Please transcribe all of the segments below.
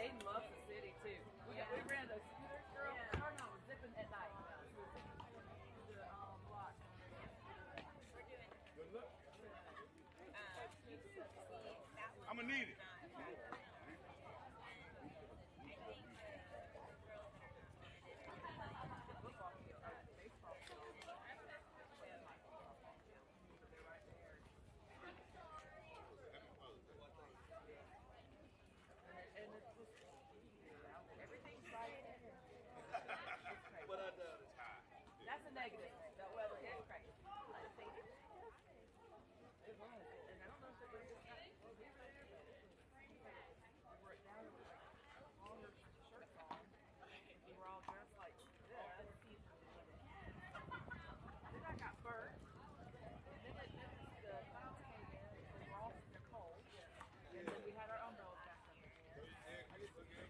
Jaden loves the city too. We ran those scooters, girl. Her mom was zipping at night. Good luck. I'm gonna need it. That's a negative. The weather is crazy. It was. And I don't know if it was just we're down with like longer shirts on. We were all dressed like this. Then I got burnt. And then the clouds came in and we were all in the cold. And then we had our umbrellas back up again.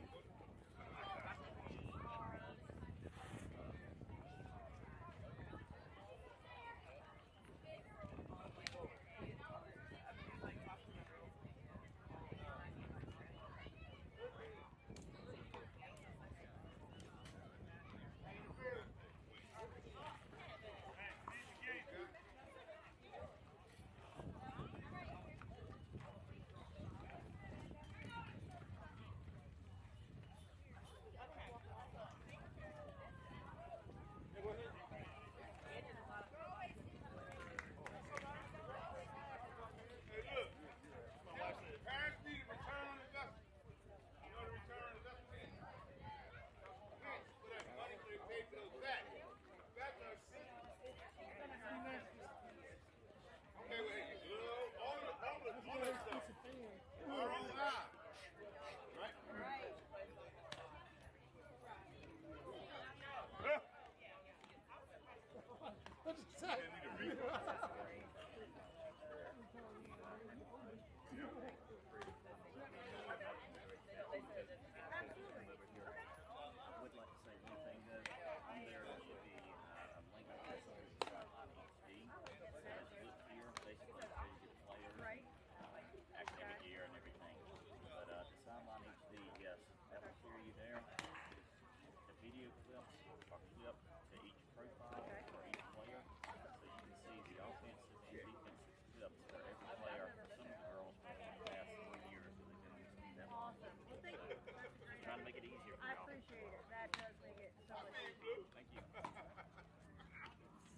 Trying to make it easier for y'all. I appreciate it. That does make it so much easier. Thank you.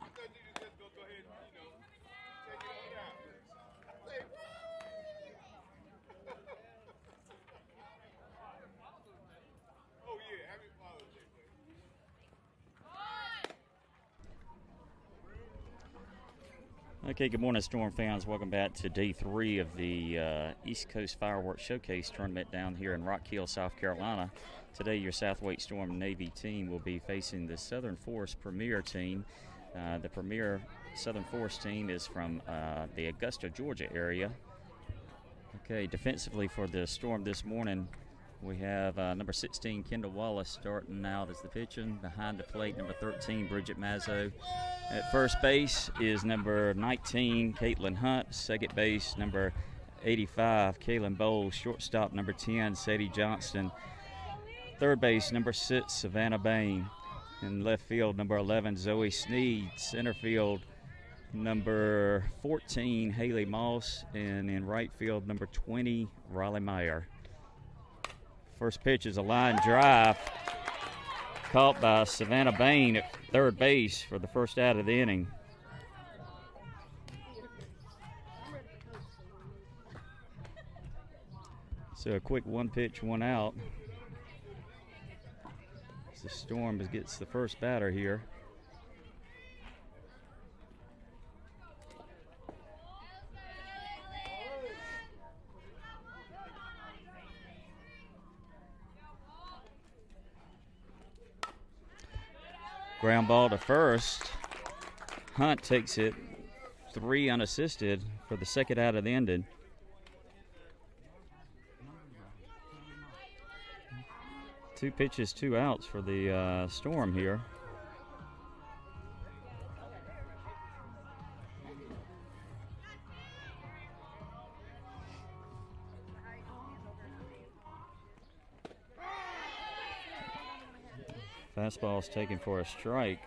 I thought you could just go ahead and, take it on down. Say, oh, yeah. Happy Father's Day, buddy. Okay, good morning, Storm fans. Welcome back to day 3 of the East Coast Fireworks Showcase tournament down here in Rock Hill, South Carolina. Today, your SWStorm Navy team will be facing the Southern Force Premr team. The Premr Southern Force team is from the Augusta, Georgia area. Okay, defensively for the Storm this morning, We have number 16, Kendall Wallace, starting out as the pitcher. Behind the plate, number 13, Bridget Mazzo. At first base is number 19, Caitlin Hunt. Second base, number 85, Kaylin Bowles. Shortstop, number 10, Sadie Johnston. Third base, number 6, Savannah Bain. In left field, number 11, Zoe Sneed. Center field, number 14, Haley Moss. And in right field, number 20, Riley Meyer. First pitch is a line drive caught by Savannah Bain at third base for the first out of the inning. So a quick one pitch, one out. As the Storm gets the first batter here. Ground ball to first. Hunt takes it 3 unassisted for the second out of the inning. Two pitches, 2 outs for the Storm here. Fastball is taken for a strike.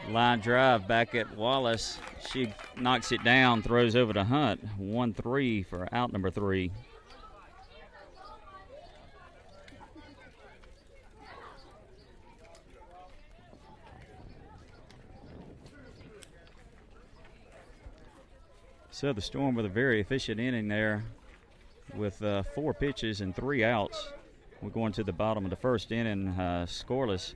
Line drive back at Wallace. She knocks it down, throws over to Hunt. 1-3 for out number 3. So the Storm with a very efficient inning there with 4 pitches and 3 outs. We're going to the bottom of the first inning, scoreless.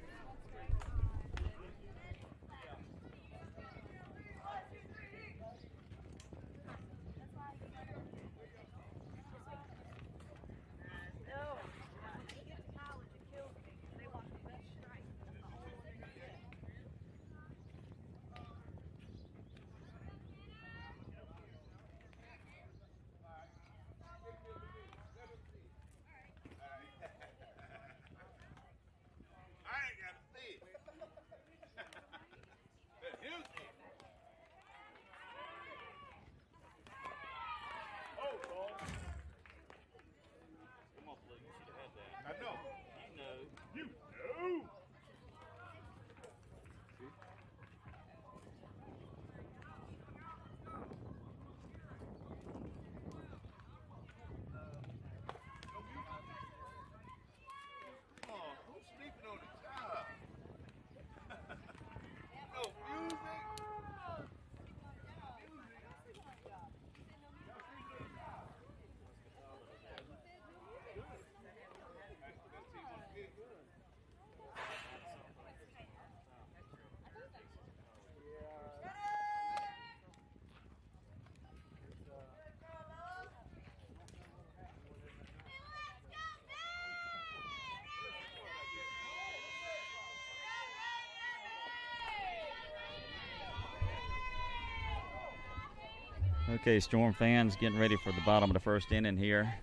Okay, Storm fans getting ready for the bottom of the first inning here.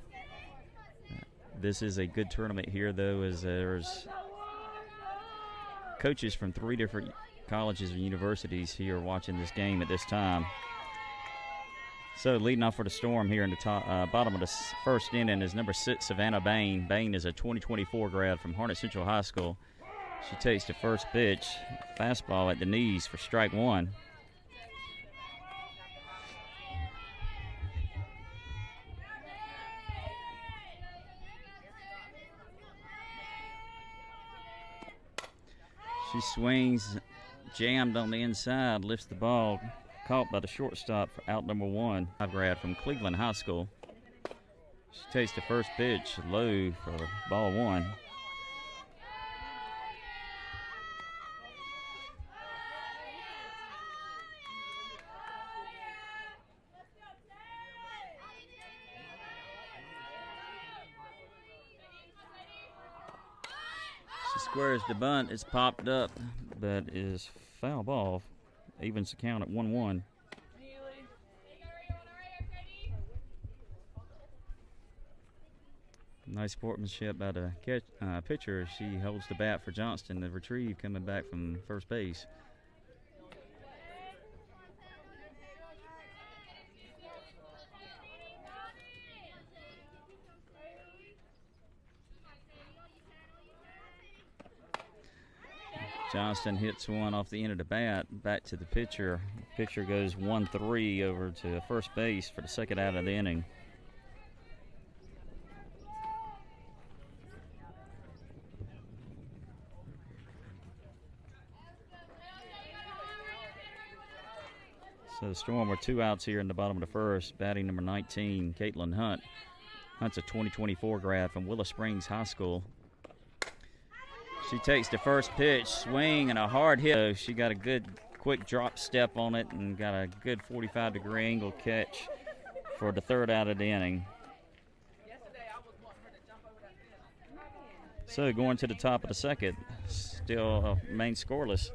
This is a good tournament here, though, as there's coaches from 3 different colleges and universities here watching this game at this time. So leading off for the Storm here in the bottom of the first inning is number 6, Savannah Bain. Bain is a 2024 grad from Harnett Central High School. She takes the first pitch, fastball at the knees for strike 1. She swings, jammed on the inside, lifts the ball, caught by the shortstop for out number 1. Grad from Cleveland High School. She takes the first pitch, low for ball 1. Squares the bunt. It's popped up, but is foul ball. Evens the count at 1-1. Nice sportsmanship by the pitcher. She holds the bat for Johnston to retrieve coming back from first base. Johnston hits one off the end of the bat, back to the pitcher. Pitcher goes 1-3 over to first base for the second out of the inning. So the Storm are 2 outs here in the bottom of the first. Batting number 19, Caitlin Hunt. Hunt's a 2024 grad from Willow Springs High School. She takes the first pitch, swing, and a hard hit. She got a good quick drop step on it and got a good 45-degree angle catch for the third out of the inning. So going to the top of the second, still remains scoreless.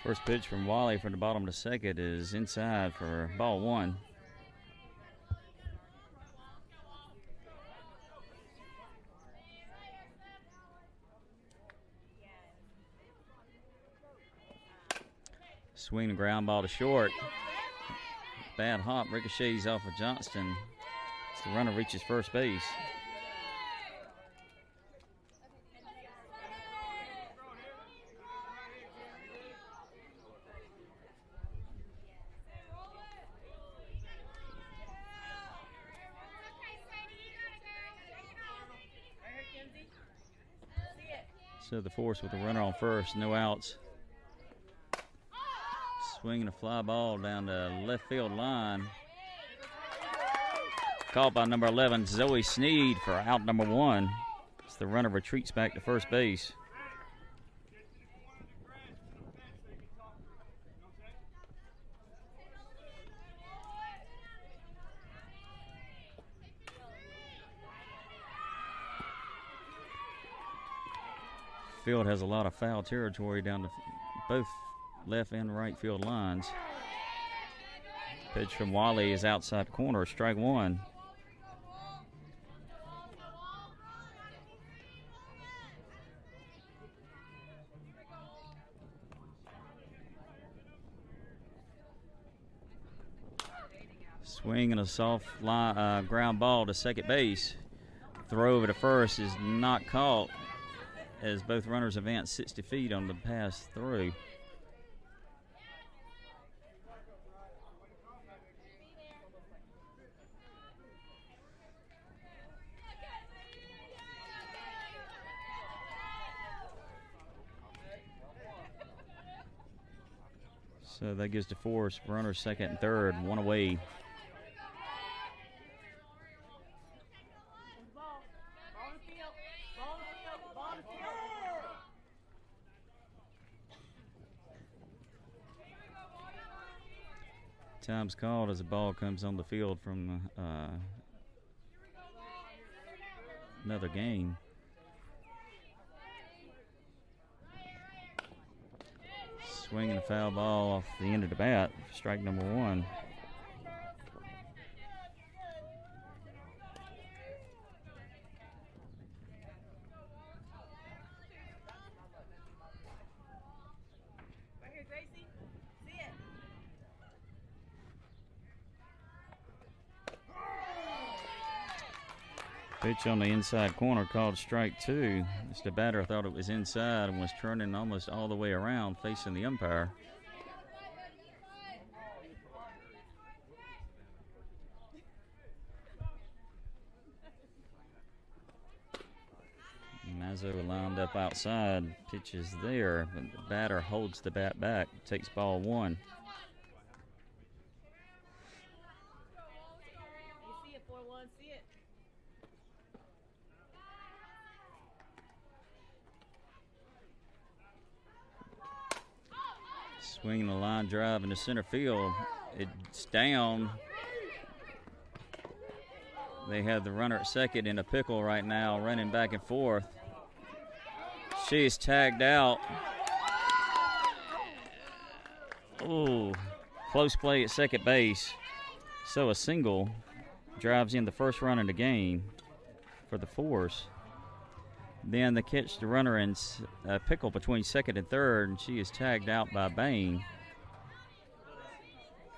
First pitch from Wally from the bottom of the second is inside for ball one. Swing and ground ball to short. Bad hop, ricochets off of Johnston. The runner reaches first base. So the force with the runner on first, no outs. Swinging a fly ball down the left field line. Caught by number 11, Zoe Sneed, for out number 1. As the runner retreats back to first base. Field has a lot of foul territory down the both left and right field lines. Pitch from Wally is outside corner, strike one. Swing and a soft line, ground ball to second base. Throw over to first is not caught, as both runners advance 60 feet on the pass through. So that gives the force runners second and third, one away. Time's called as the ball comes on the field from another game. Swinging a foul ball off the end of the bat. Strike number 1. Pitch on the inside corner called strike 2. The batter thought it was inside and was turning almost all the way around facing the umpire. Mazzo lined up outside. Pitch is there, but the batter holds the bat back. Takes ball 1. Swinging a line drive into center field. It's down. They have the runner at second in a pickle right now, running back and forth. She is tagged out. Oh, close play at second base. So a single drives in the first run of the game for the Force. Then they catch the runner in a pickle between second and third, and she is tagged out by Bain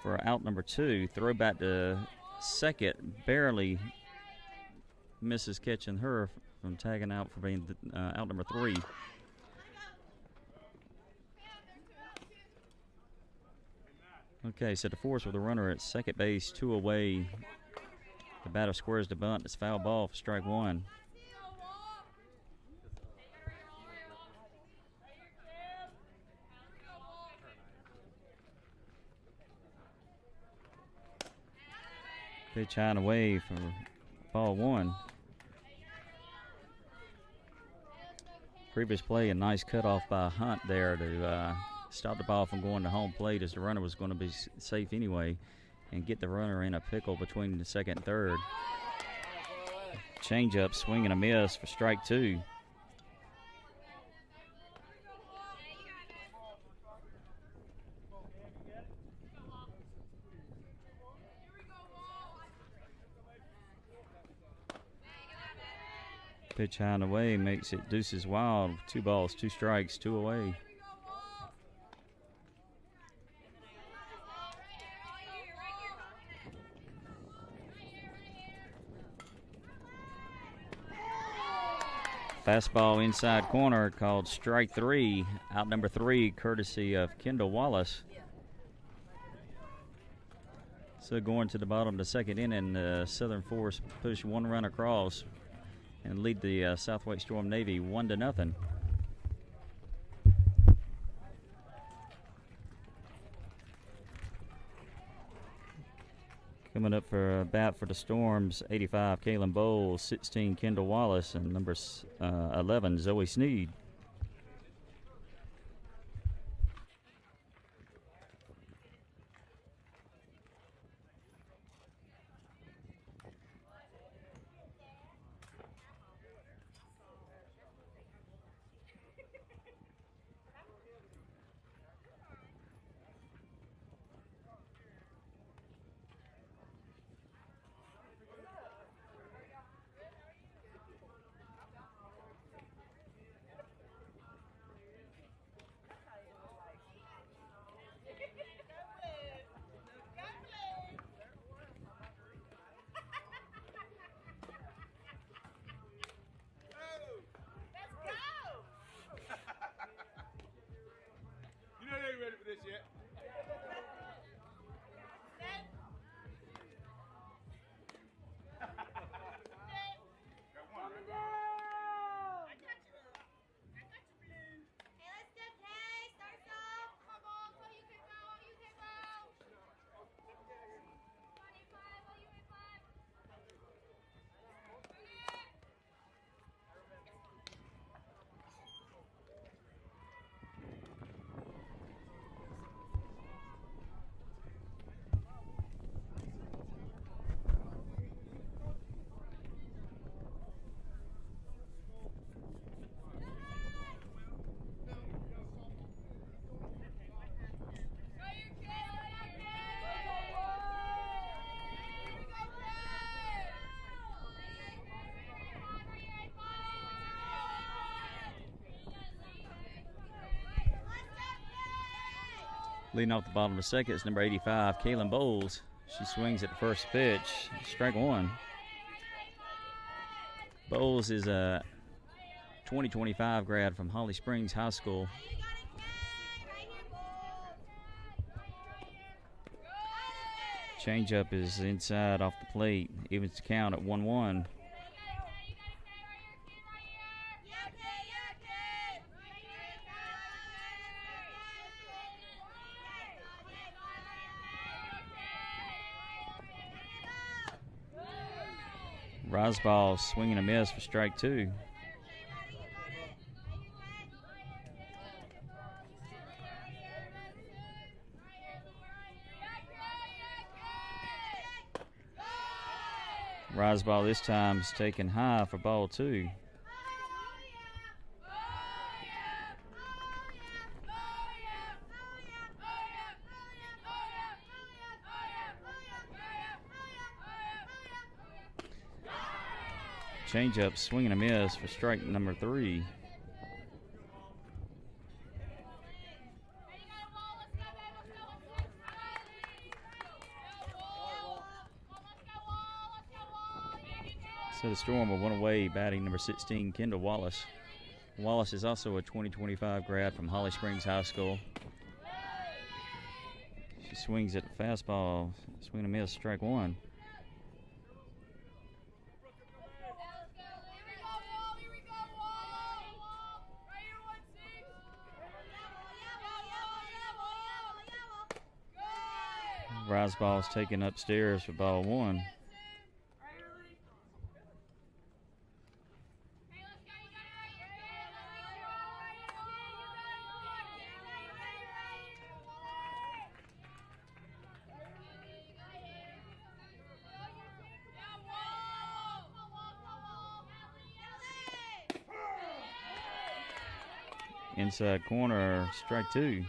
for out number 2. Throw back to second, barely misses catching her from tagging out for being out number 3. Okay, so the Force with a runner at second base, 2 away. The batter squares the bunt. It's foul ball for strike 1. Pitch high and away for ball 1. Previous play, a nice cutoff by Hunt there to stop the ball from going to home plate, as the runner was going to be safe anyway, and get the runner in a pickle between the second and third. Change up, swing and a miss for strike 2. Pitch high and away makes it deuces wild. 2 balls, 2 strikes, 2 away. Fastball inside corner called strike 3. Out number 3, courtesy of Kendall Wallace. So going to the bottom of the second inning, Southern Force push 1 run across and lead the SWStorm Navy 1-0. Coming up for a bat for the Storms, 85, Kalen Bowles, 16, Kendall Wallace, and number 11, Zoe Sneed. Leading off the bottom of the second is number 85, Kaylin Bowles. She swings at the first pitch, strike one. Bowles is a 2025 grad from Holly Springs High School. Changeup is inside off the plate, evens the count at 1-1. Rise ball swinging a miss for strike two. Rise ball this time is taken high for ball two. Changeup swinging a miss for strike number three. So the Storm will one away, batting number 16, Kendall Wallace. Wallace is also a 2025 grad from Holly Springs High School. She swings at the fastball, swing and miss, strike one. Rise ball is taken upstairs for ball one. Inside corner, strike two.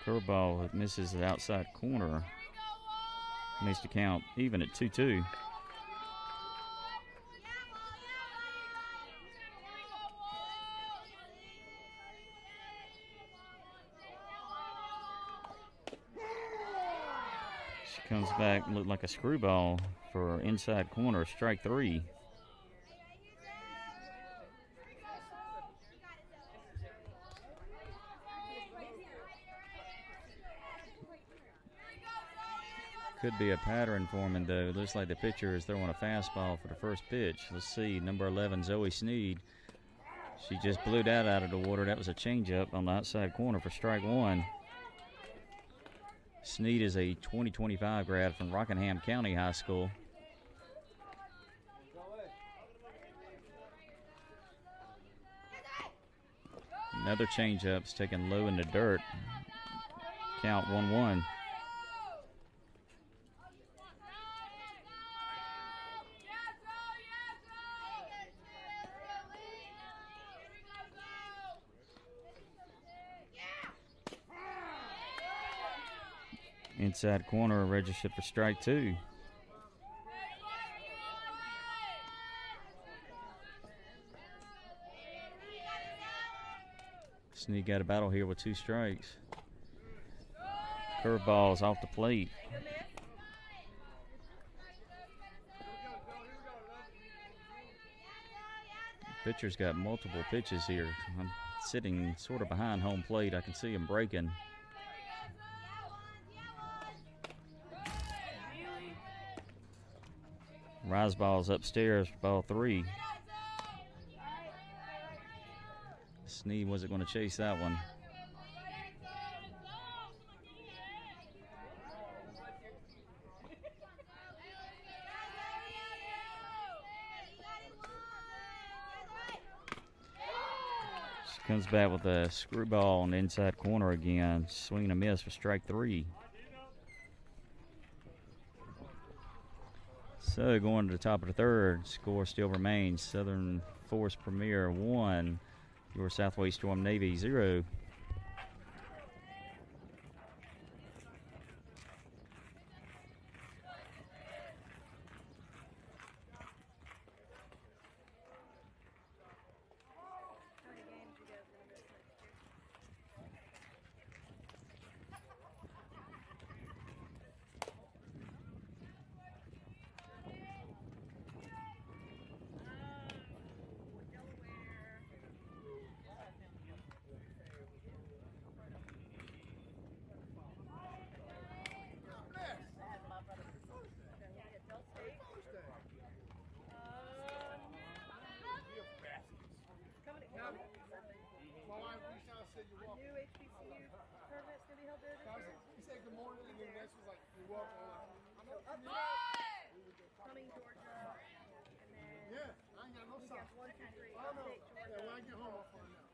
Curveball misses the outside corner. Makes the count even at 2-2. She comes back, looked like a screwball for inside corner, strike three. Could be a pattern forming, though. Looks like the pitcher is throwing a fastball for the first pitch. Let's see, number 11, Zoe Sneed. She just blew that out of the water. That was a changeup on the outside corner for strike one. Sneed is a 2025 grad from Rockingham County High School. Another changeup's taken low in the dirt. Count 1-1. Inside corner registered for strike two. Sneed got a battle here with two strikes. Curveball's off the plate. Pitcher's got multiple pitches here. I'm sitting sort of behind home plate. I can see him breaking. Rise ball's upstairs for ball three. Sneed wasn't going to chase that one. She comes back with a screwball on the inside corner again. Swinging a miss for strike three. So going to the top of the third, score still remains Southern Forest Premr 1, your SWStorm Navy 0. said you're welcome. new HBCU tournament's gonna be held there this year. He said good morning, and then next was like, you're welcome. I know. Coming Georgia, and then Yeah, I ain't got no weekends socks. 1, 2, 3, I don't know. upstate Yeah, Georgia, when I get home, I'll find out.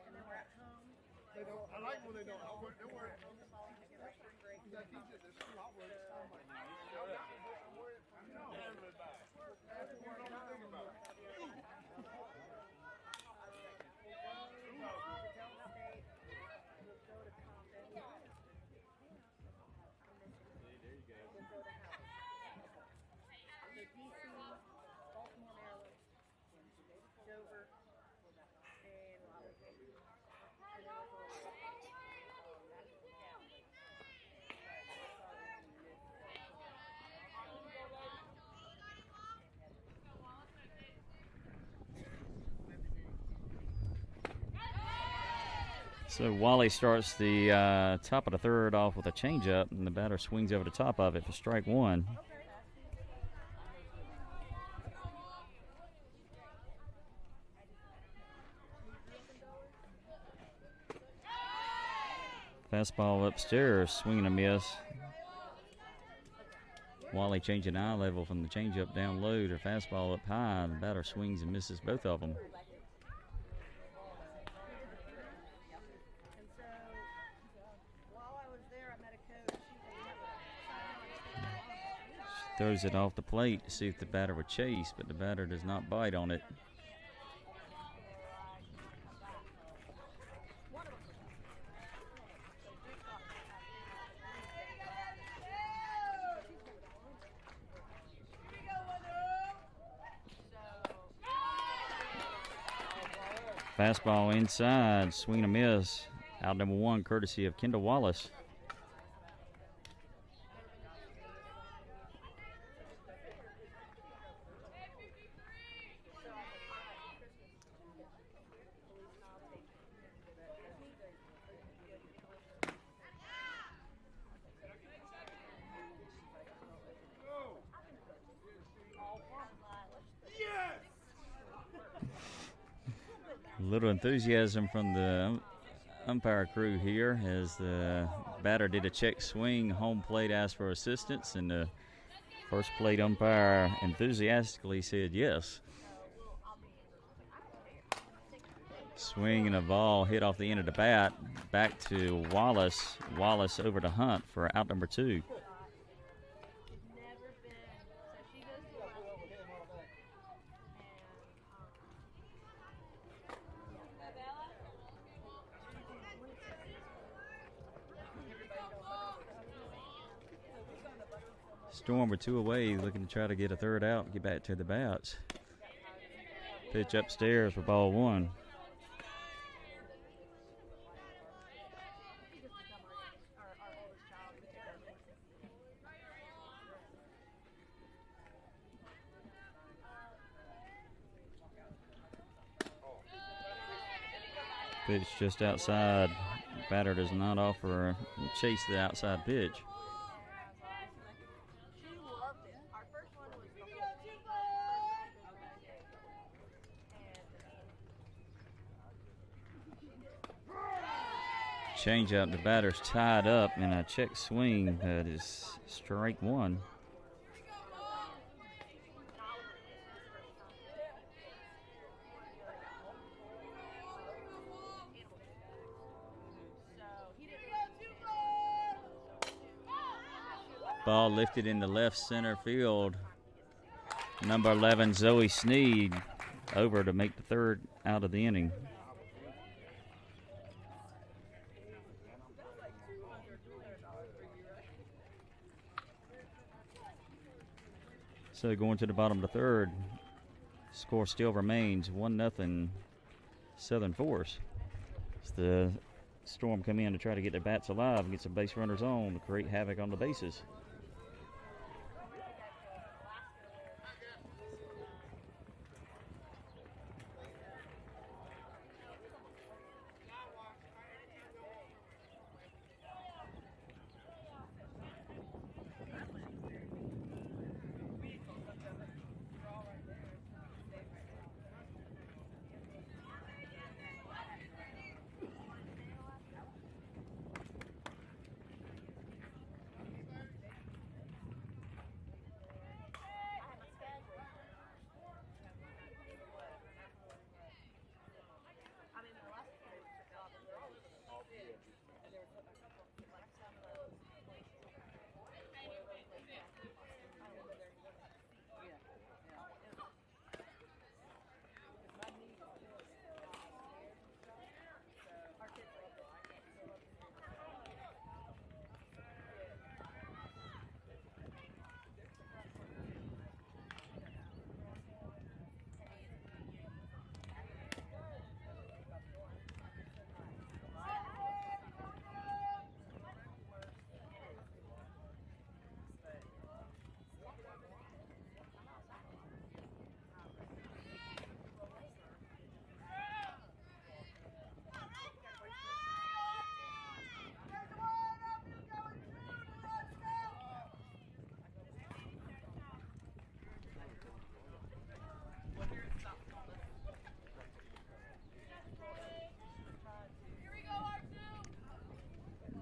and then we're at home. They don't. I like when they don't. I work. They work. Following to get our spring break. You got teachers. There's school. I work. I'm like, So Wally starts the top of the third off with a changeup, and the batter swings over the top of it for strike one. Fastball upstairs, swinging a miss. Wally changing eye level from the changeup down low to fastball up high. The batter swings and misses both of them. Throws it off the plate to see if the batter would chase, but the batter does not bite on it. Fastball inside, swing and a miss. Out number one, courtesy of Kendall Wallace. Little enthusiasm from the umpire crew here as the batter did a check swing. Home plate asked for assistance, and the first plate umpire enthusiastically said yes. Swing and a ball hit off the end of the bat. Back to Wallace. Wallace over to Hunt for out number two. Storm were two away, looking to try to get a third out and get back to the bats. Pitch upstairs for ball one. Pitch just outside. Batter does not offer chase the outside pitch. Change up, the batter's tied up in a check swing. That is strike one. Ball lifted in the left center field. Number 11, Zoe Sneed, over to make the third out of the inning. So going to the bottom of the third, score still remains 1-0 Southern Force. As the Storm come in to try to get their bats alive and get some base runners on to create havoc on the bases.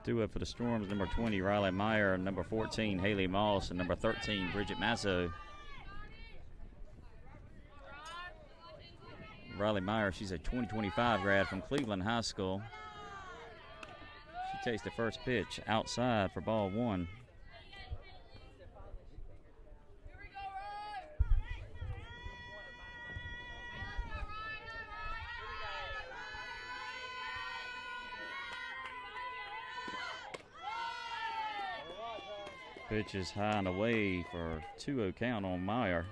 Due up for the Storms, number 20, Riley Meyer, number 14, Haley Moss, and number 13, Bridget Mazzo. Riley Meyer, she's a 2025 grad from Cleveland High School. She takes the first pitch outside for ball one. Pitch is high and away for 2-0 count on Meyer.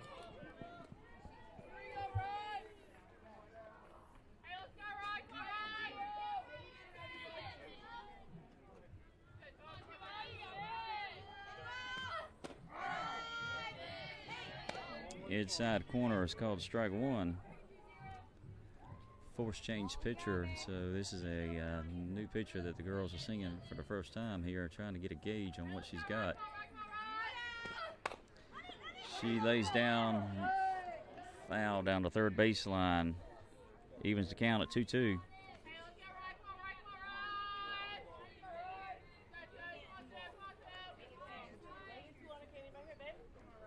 Inside corner is called strike one. Force change pitcher, so this is a new pitcher that the girls are singing for the first time here, trying to get a gauge on what she's got. She lays down, foul down the third baseline, evens the count at 2-2.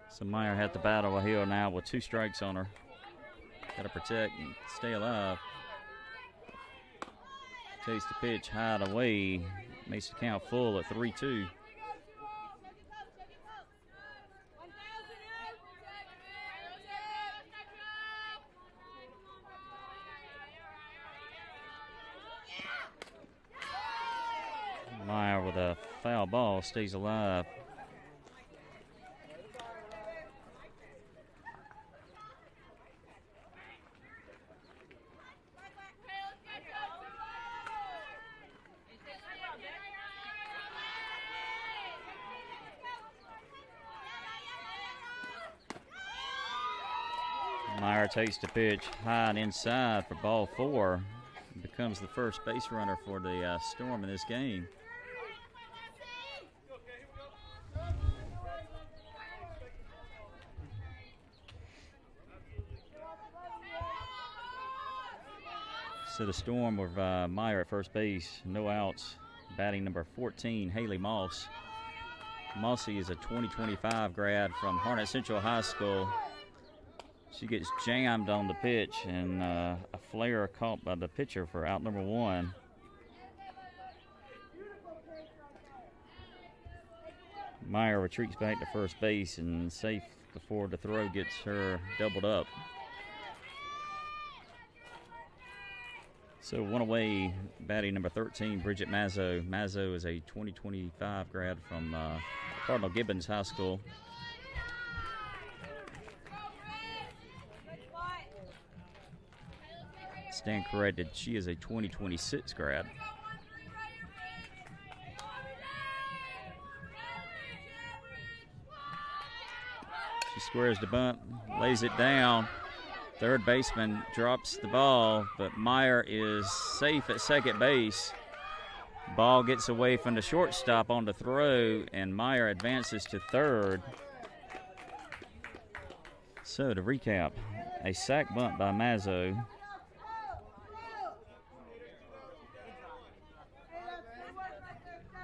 So Meyer had to battle a hill now with 2 strikes on her. Got to protect and stay alive. Takes the pitch high and away, makes the count full at 3-2. Meyer with a foul ball stays alive. Meyer takes the pitch high and inside for ball 4. Becomes the first base runner for the Storm in this game. So the Storm with Meyer at first base, no outs. Batting number 14, Haley Moss. Mossy is a 2025 grad from Harnett Central High School. She gets jammed on the pitch, and a flare caught by the pitcher for out number 1. Meyer retreats back to first base and safe before the throw gets her doubled up. So one away, batting number 13, Bridget Mazzo. Mazzo is a 2025 grad from Cardinal Gibbons High School. Stand corrected, she is a 2026 grad. She squares the bunt, lays it down. Third baseman drops the ball, but Meyer is safe at second base. Ball gets away from the shortstop on the throw, and Meyer advances to third. So to recap, a sac bunt by Mazzo.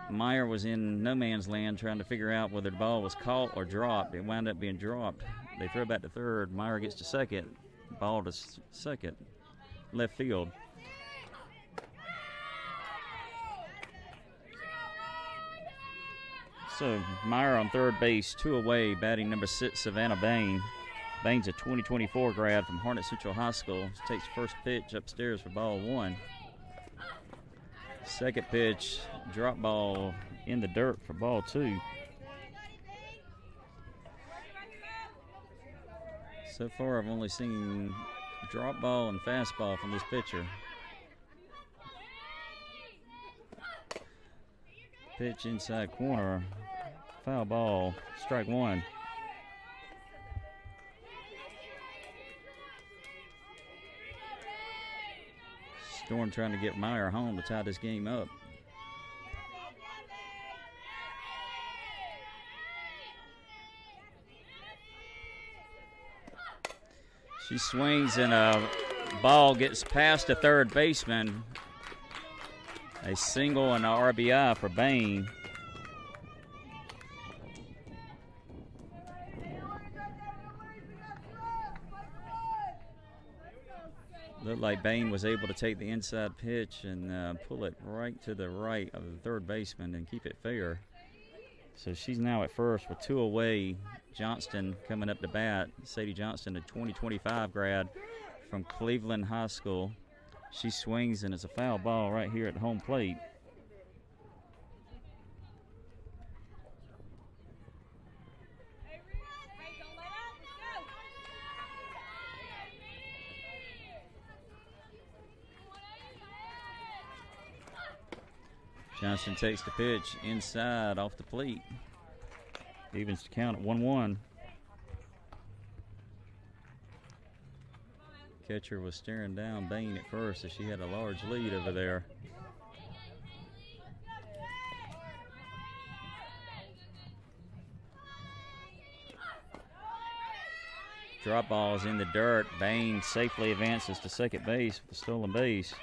Meyer was in no man's land trying to figure out whether the ball was caught or dropped. It wound up being dropped. They throw back to third. Meyer gets to second. Ball to second. Left field. So Meyer on third base, 2 away, batting number 6, Savannah Bain. Bain's a 2024 grad from Harnett Central High School. She takes first pitch upstairs for ball 1. Second pitch, drop ball in the dirt for ball 2. So far, I've only seen drop ball and fastball from this pitcher. Pitch inside corner, foul ball, strike 1. Storm trying to get Meyer home to tie this game up. She swings and a ball gets past the third baseman. A single and an RBI for Bain. Looked like Bain was able to take the inside pitch and pull it right to the right of the third baseman and keep it fair. So she's now at first with 2 away. Johnston coming up to bat. Sadie Johnston, a 2025 grad from Cleveland High School. She swings, and it's a foul ball right here at home plate. Johnston takes the pitch inside off the plate. Evens to count at 1-1. Catcher was staring down Bain at first as she had a large lead over there. Drop balls in the dirt. Bain safely advances to second base with a stolen base.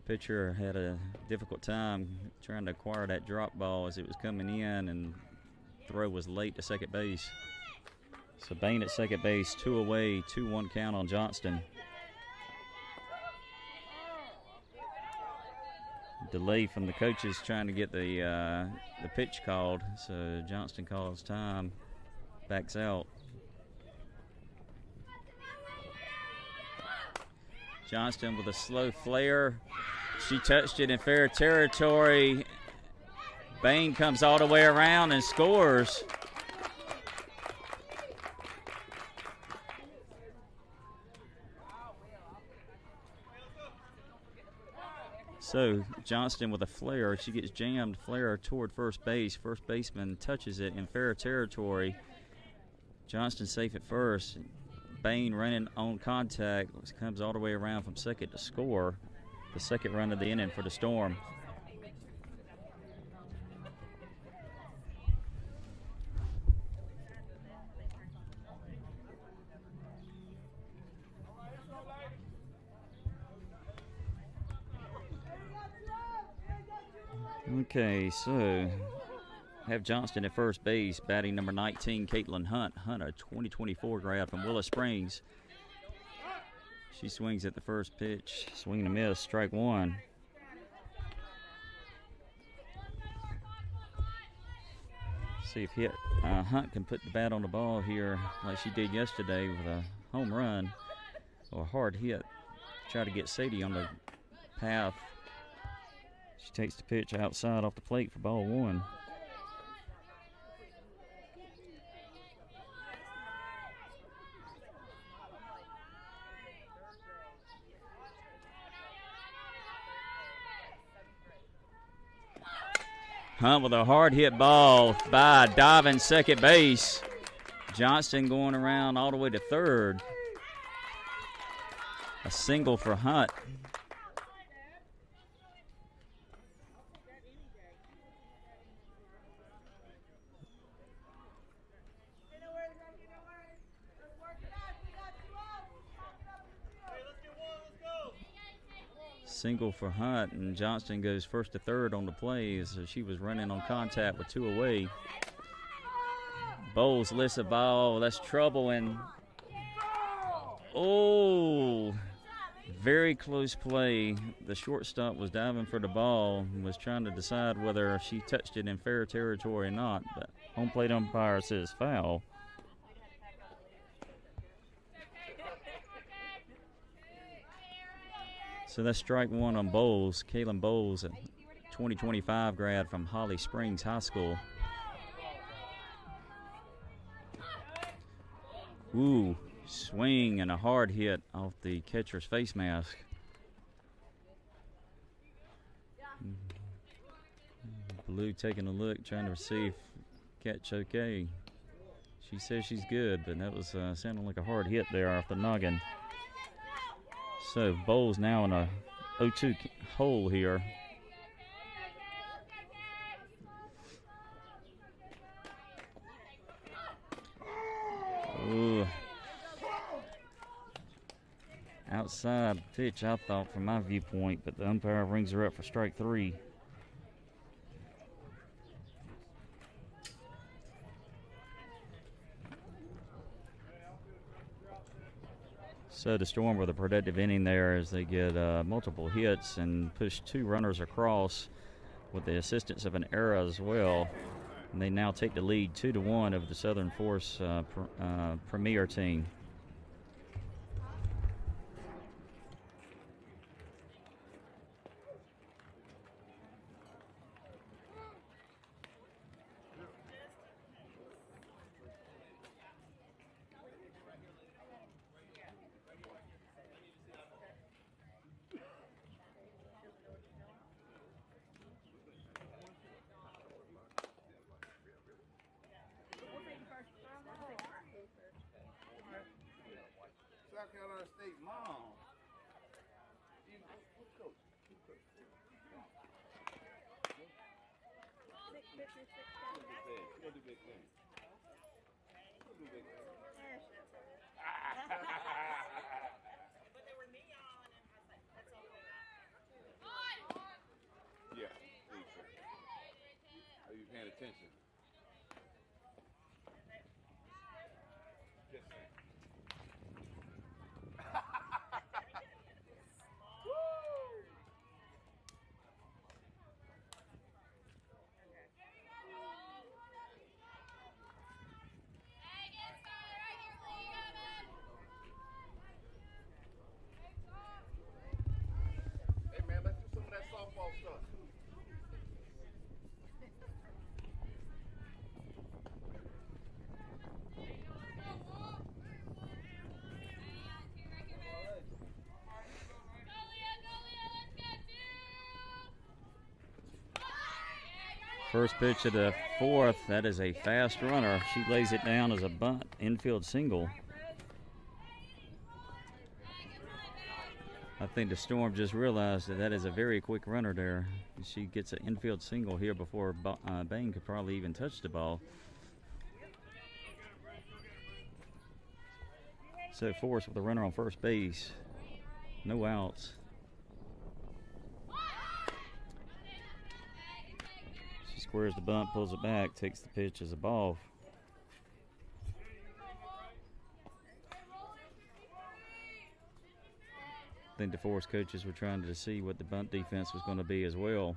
Pitcher had a difficult time trying to acquire that drop ball as it was coming in, and throw was late to second base. So Bain at second base, 2 away, 2-1 count on Johnston. Delay from the coaches trying to get the pitch called, so Johnston calls time, backs out. Johnston with a slow flare. She touched it in fair territory. Bain comes all the way around and scores. So Johnston with a flare. She gets jammed, flare toward first base. First baseman touches it in fair territory. Johnston safe at first. Bain running on contact, comes all the way around from second to score. The second run of the inning for the Storm. Okay, so have Johnston at first base, batting number 19, Caitlin Hunt. Hunt, a 2024 grad from Willow Springs. She swings at the first pitch, swing and a miss, strike 1. See if Hunt can put the bat on the ball here like she did yesterday with a home run or a hard hit. Try to get Sadie on the path. She takes the pitch outside off the plate for ball 1. Hunt with a hard hit ball by diving second base. Johnston going around all the way to third. A single for Hunt. Single for Hunt, and Johnston goes first to third on the play as she was running on contact with 2 away. Bowles lifts a ball. That's trouble, and oh, very close play. The shortstop was diving for the ball and was trying to decide whether she touched it in fair territory or not, but home plate umpire says foul. So that's strike 1 on Bowles. Kaylin Bowles, a 2025 grad from Holly Springs High School. Ooh, swing and a hard hit off the catcher's face mask. Blue taking a look, trying to see if catch okay. She says she's good, but that was sounding like a hard hit there off the noggin. So Bowles now in a 0-2 hole here. Ooh. Outside pitch, I thought, from my viewpoint, but the umpire rings her up for strike 3. So the Storm with a productive inning there as they get multiple hits and push 2 runners across with the assistance of an error as well. And they now take the lead 2-1 over the Southern Force Premr team. South Carolina State mom. Who's coach? Six pitchers, 6 She'll pitchers. do big things. She'll do big things. Yeah, shit. Yeah, please, sir. Are you paying attention? Just saying. Hey man, let's do some of that softball stuff. First pitch of the 4th, that is a fast runner. She lays it down as a bunt, infield single. I think the Storm just realized that is a very quick runner there. She gets an infield single here before Bain could probably even touch the ball. So Force with a runner on first base. No outs. She squares the bunt, pulls it back, takes the pitch as a ball. I think the Force coaches were trying to see what the bunt defense was going to be as well.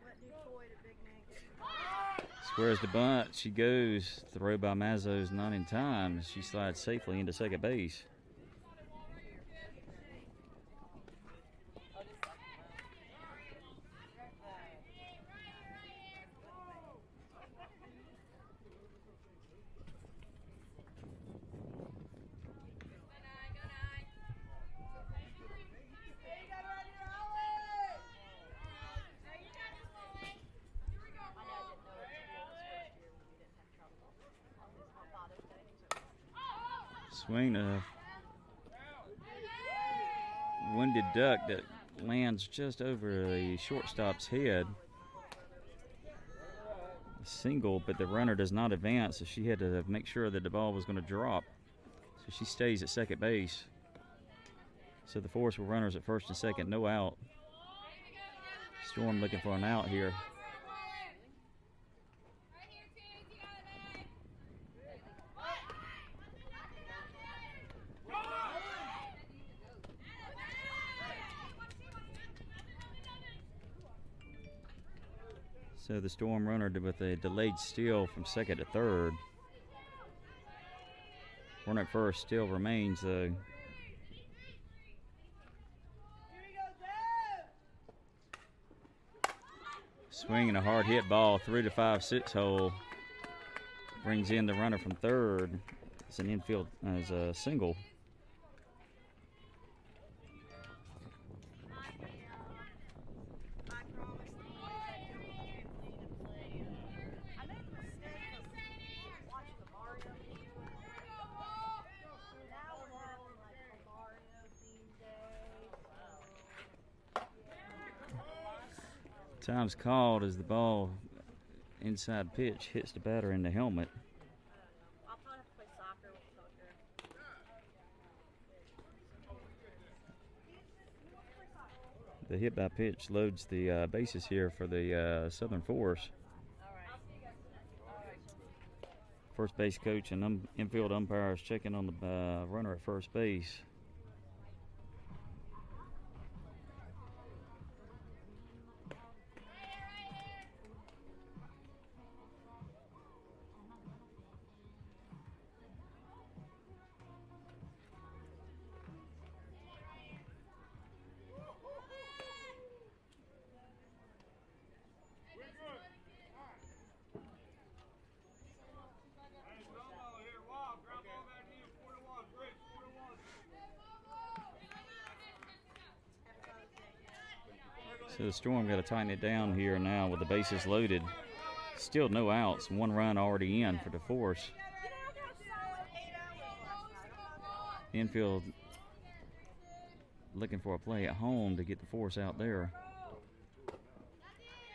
Let dude Floyd a big negative. Squares the bunt. She goes. Throw by Mazzo's not in time. She slides safely into second base. Swing a winded duck that lands just over the shortstop's head. A single, but the runner does not advance, so she had to make sure that the ball was going to drop. So she stays at second base. So the Force were runners at first and second, no out. Storm looking for an out here. So the Storm runner with a delayed steal from second to third. Runner at first still remains though. Swinging a hard hit ball through the 5-6 hole. Brings in the runner from third. It's an infield as a single. Time's called as the ball inside pitch hits the batter in the helmet. The hit by pitch loads the bases here for the Southern Force. First base coach and infield umpires checking on the runner at first base. So the Storm got to tighten it down here now with the bases loaded. Still no outs, 1 run already in for the Force. Infield looking for a play at home to get the Force out there.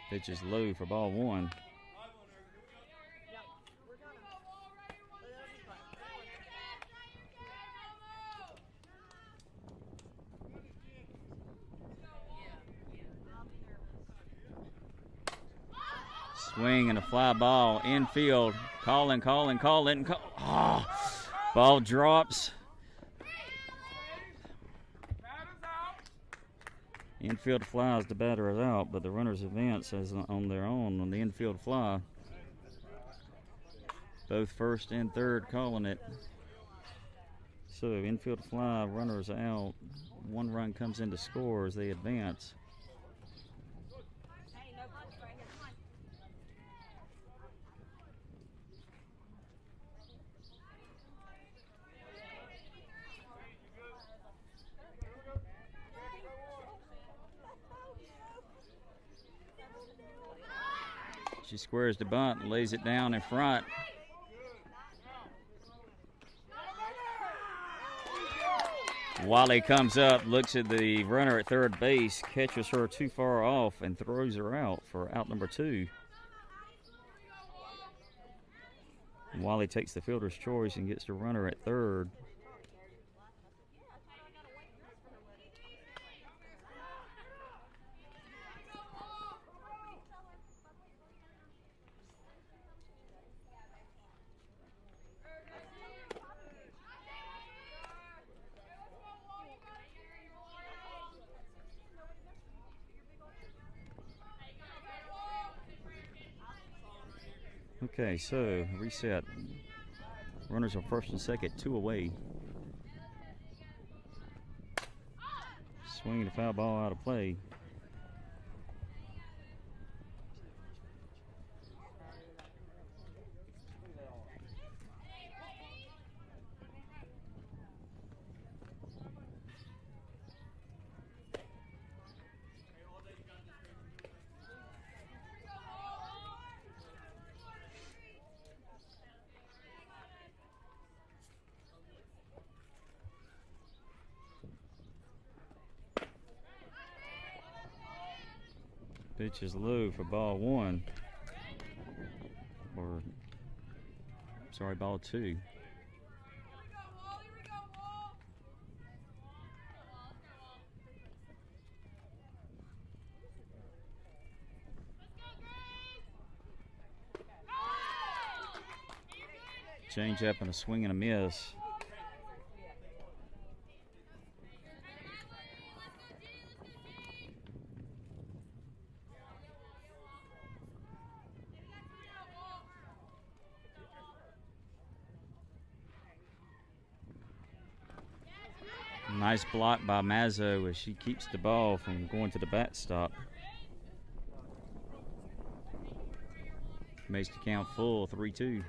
Pitch is low for ball 1. Swing and a fly ball, infield, calling. Oh, ball drops. Infield flies, the batter is out, but the runners advance as on their own on the infield fly. Both first and third calling it. So infield fly, runners out. 1 run comes in to score as they advance. She squares the bunt and lays it down in front. Wally comes up, looks at the runner at third base, catches her too far off, and throws her out for out number 2. And Wally takes the fielder's choice and gets the runner at third. Okay, so reset. Runners are first and second, 2 away. Swinging a foul ball out of play. Pitch is low for ball 1. Or, sorry, ball 2. Change up and a swing and a miss. Nice block by Mazzo as she keeps the ball from going to the backstop. Makes the count full, 3-2.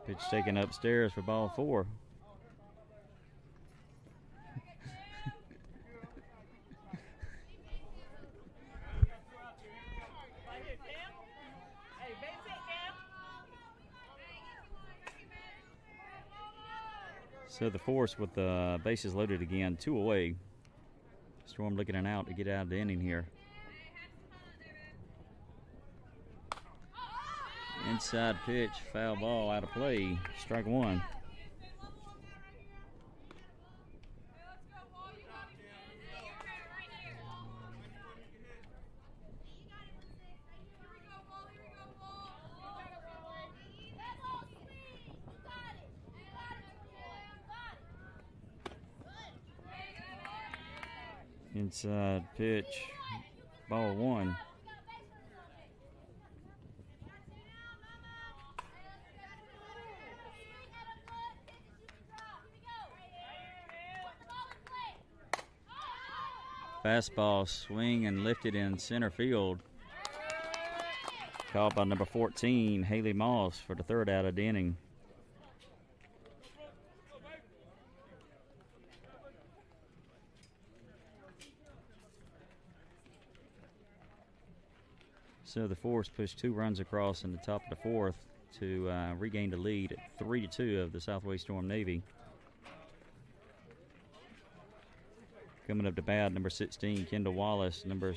Pitch taken upstairs for ball 4. So the Force with the bases loaded again, 2 away. Storm looking an out to get out of the inning here. Inside pitch, foul ball, out of play, strike one. Inside pitch, ball one. Fastball swing and lifted in center field. Called by number 14, Haley Moss, for the third out of the inning. So the Force pushed 2 runs across in the top of the fourth to regain the lead at 3-2 of the SWStorm Navy. Coming up to bat, number 16, Kendall Wallace, number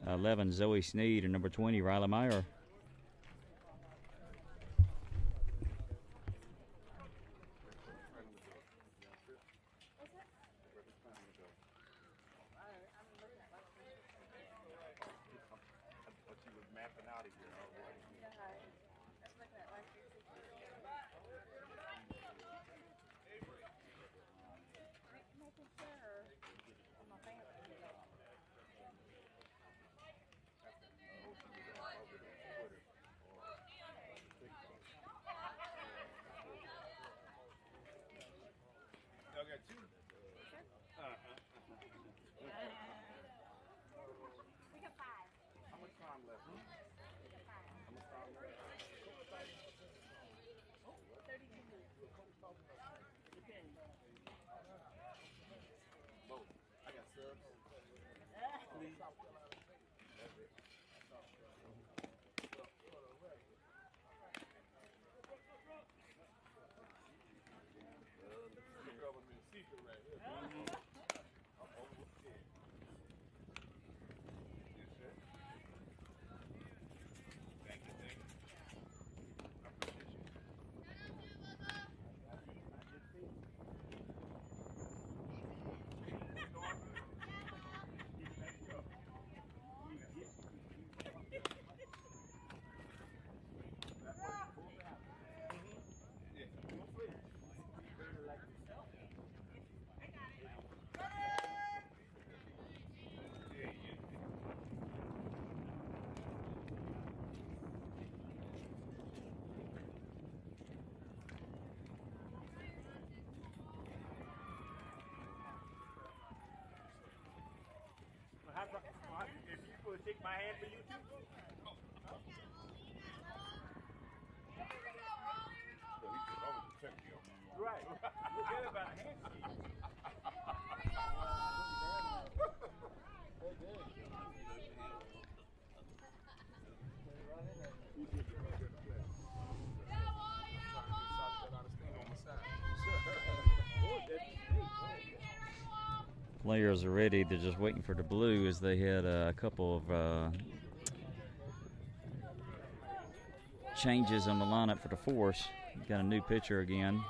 11, Zoe Sneed, and number 20, Riley Meyer. If you would take my hand for you too. Right. Forget about handshake. Players are ready. They're just waiting for the blue as they had a couple of changes on the lineup for the Force. Got a new pitcher again.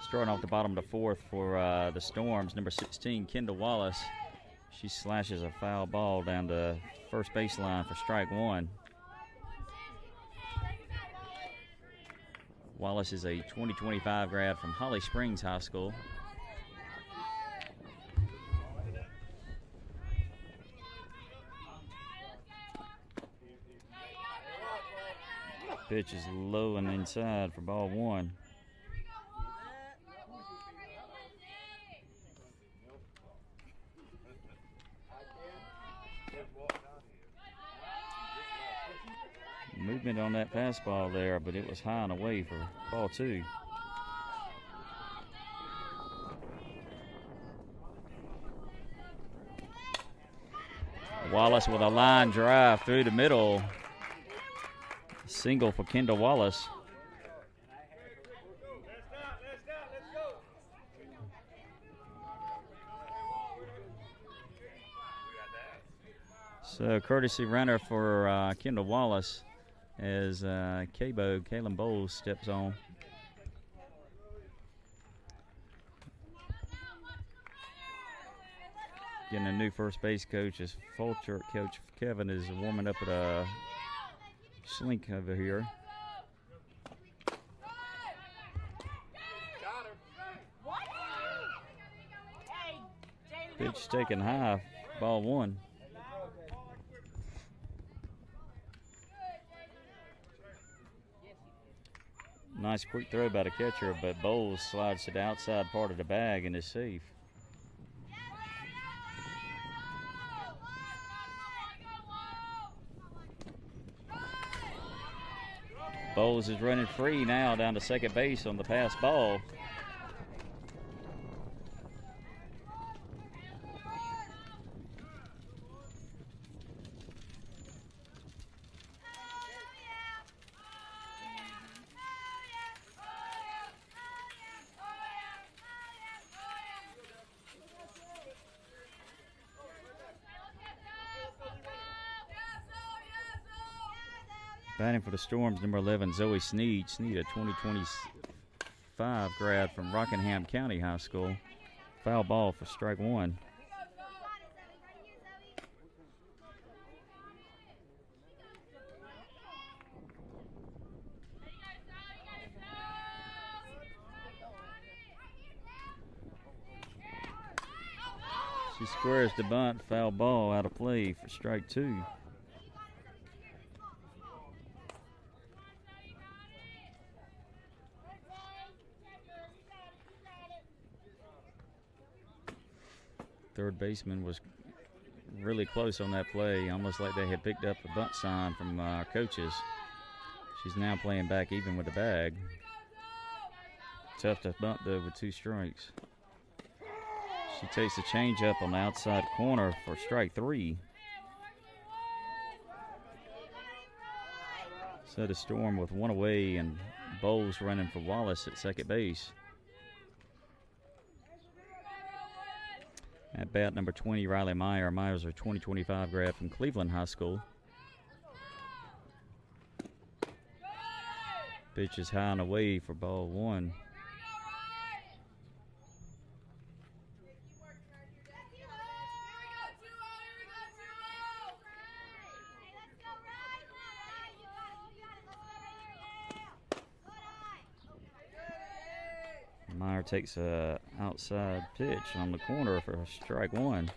Starting off the bottom of the fourth for the Storms, number 16, Kendall Wallace. She slashes a foul ball down the first baseline for strike one. Wallace is a 2025 grad from Holly Springs High School. Pitch is low and inside for ball one. Movement on that fastball there, but it was high and away for ball two. Wallace with a line drive through the middle. Single for Kendall Wallace. So courtesy runner for Kendall Wallace as Kalen Bowles steps on. Getting a new first base coach as Fulcher. Coach Kevin is warming up at a slink over here. Pitch taken high, ball one. Nice quick throw by the catcher, but Bowles slides to the outside part of the bag and is safe. Bowles is running free now down to second base on the pass ball. Batting for the Storms, number 11, Zoe Sneed. Sneed, a 2025 grad from Rockingham County High School. Foul ball for strike one. She squares the bunt, foul ball out of play for strike two. Third baseman was really close on that play, almost like they had picked up a bunt sign from our coaches. She's now playing back even with the bag. Tough to bunt though with two strikes. She takes a changeup on the outside corner for strike three. So the Storm with one away and Bowles running for Wallace at second base. At bat, number 20, Riley Meyer. Meyer's a 2025 grad from Cleveland High School. Pitch is high and away for ball one. Meyer takes a outside pitch on the corner for strike one.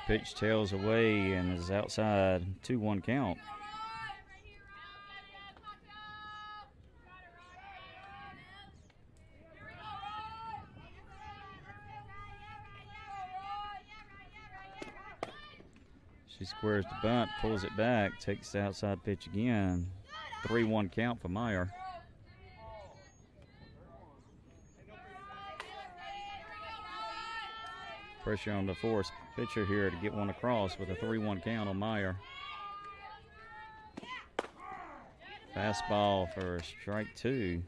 Pitch tails away and is outside, 2-1 count. She squares the bunt, pulls it back, takes the outside pitch again. 3-1 count for Meyer. Pressure on the force pitcher here to get one across with a 3-1 count on Meyer. Fastball for strike two.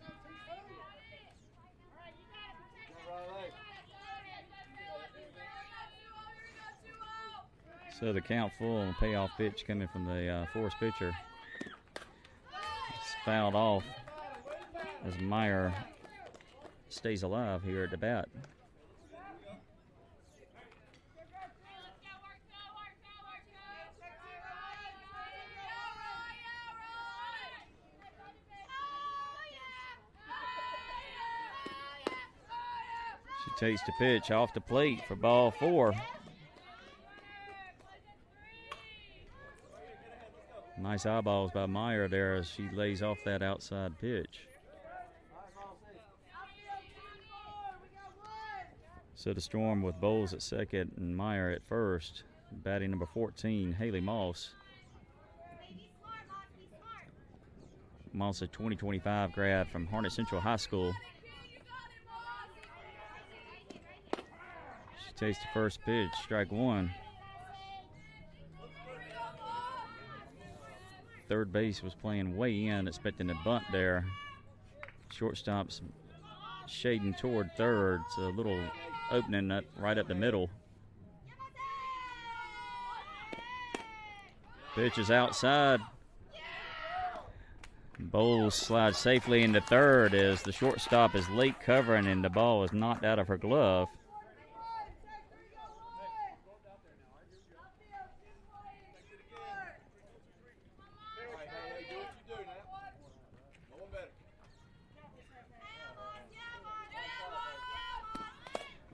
So the count full and payoff pitch coming from the force pitcher. It's fouled off as Meyer stays alive here at the bat. She takes the pitch off the plate for ball four. Nice eyeballs by Meyer there as she lays off that outside pitch. So the Storm with Bowles at second and Meyer at first. Batting number 14, Haley Moss. Moss, a 2025 grad from Harnett Central High School. She takes the first pitch, strike one. Third base was playing way in, expecting a bunt there. Shortstop's shading toward third. It's a little opening up right up the middle. Pitch is outside. Bowles slides safely into third as the shortstop is late covering and the ball is knocked out of her glove.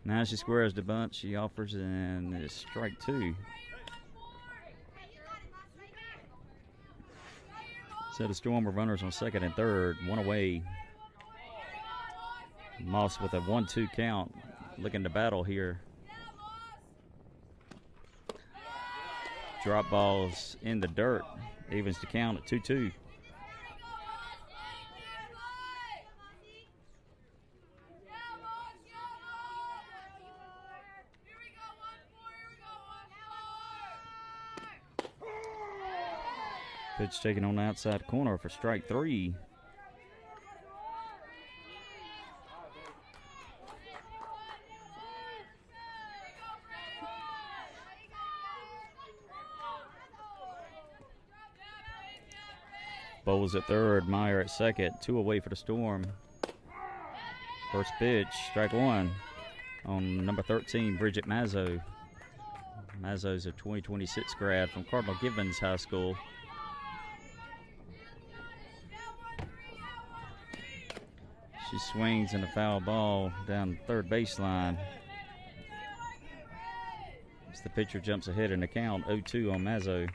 Now she squares the bunt. She offers, and it's strike two. So the Storm of runners on second and third, one away. Moss with a 1-2 count, looking to battle here. Drop balls in the dirt, evens the count at 2-2. Pitch taken on the outside corner for strike three. Bowles at third, Meyer at second, two away for the Storm. First pitch, strike one on number 13, Bridget Mazzo. Mazzo's a 2026 grad from Cardinal Gibbons High School. She swings in a foul ball down the third baseline. As the pitcher jumps ahead in the count, 0-2 on Mazzo.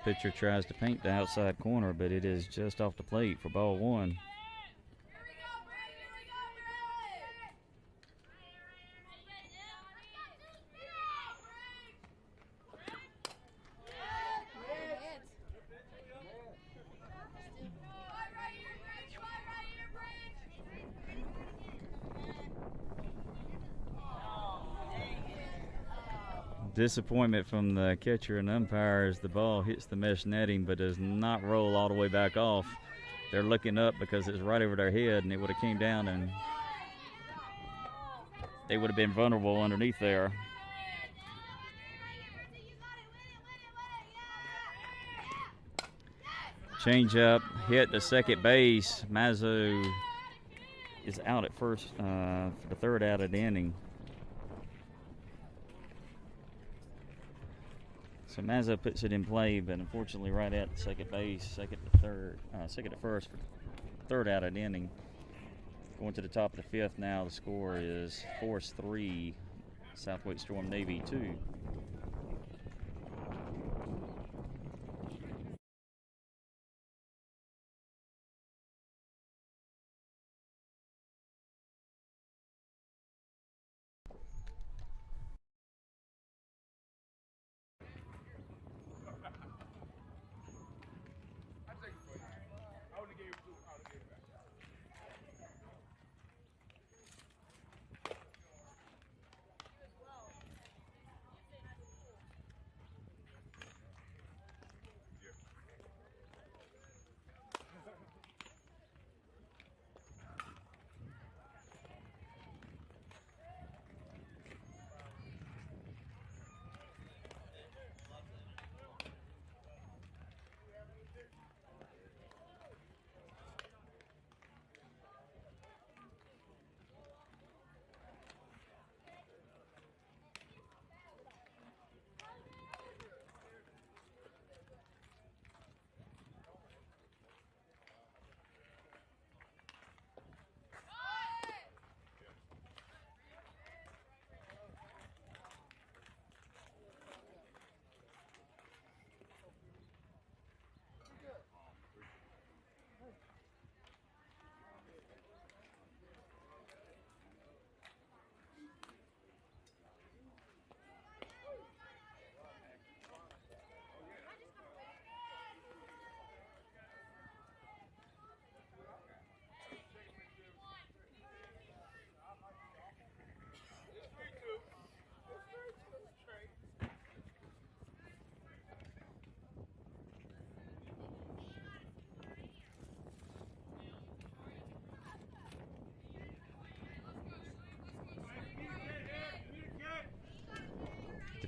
Pitcher tries to paint the outside corner, but it is just off the plate for ball one. Disappointment from the catcher and umpire as the ball hits the mesh netting but does not roll all the way back off. They're looking up because it's right over their head, and it would have came down and they would have been vulnerable underneath there. Change up, hit to second base. Mazzo is out at first for the third out of the inning. So Mazzo puts it in play, but unfortunately right at second base, second to first for third out of the inning. Going to the top of the fifth now, the score is Force 3, SWStorm Navy 2.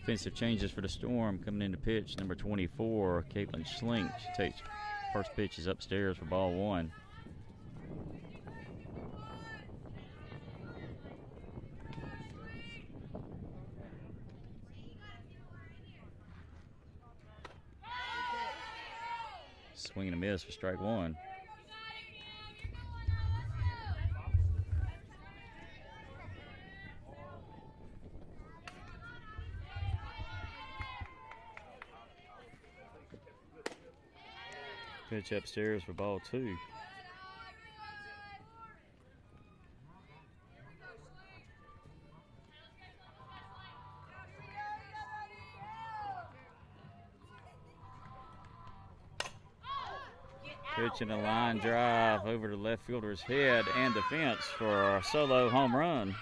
Defensive changes for the Storm. Coming into pitch, number 24, Caitlin Schlink. She takes first pitch is upstairs for ball one. Swing and a miss for strike one. Pitch upstairs for ball two. Pitching a line drive over the left fielder's head and the fence for a solo home run.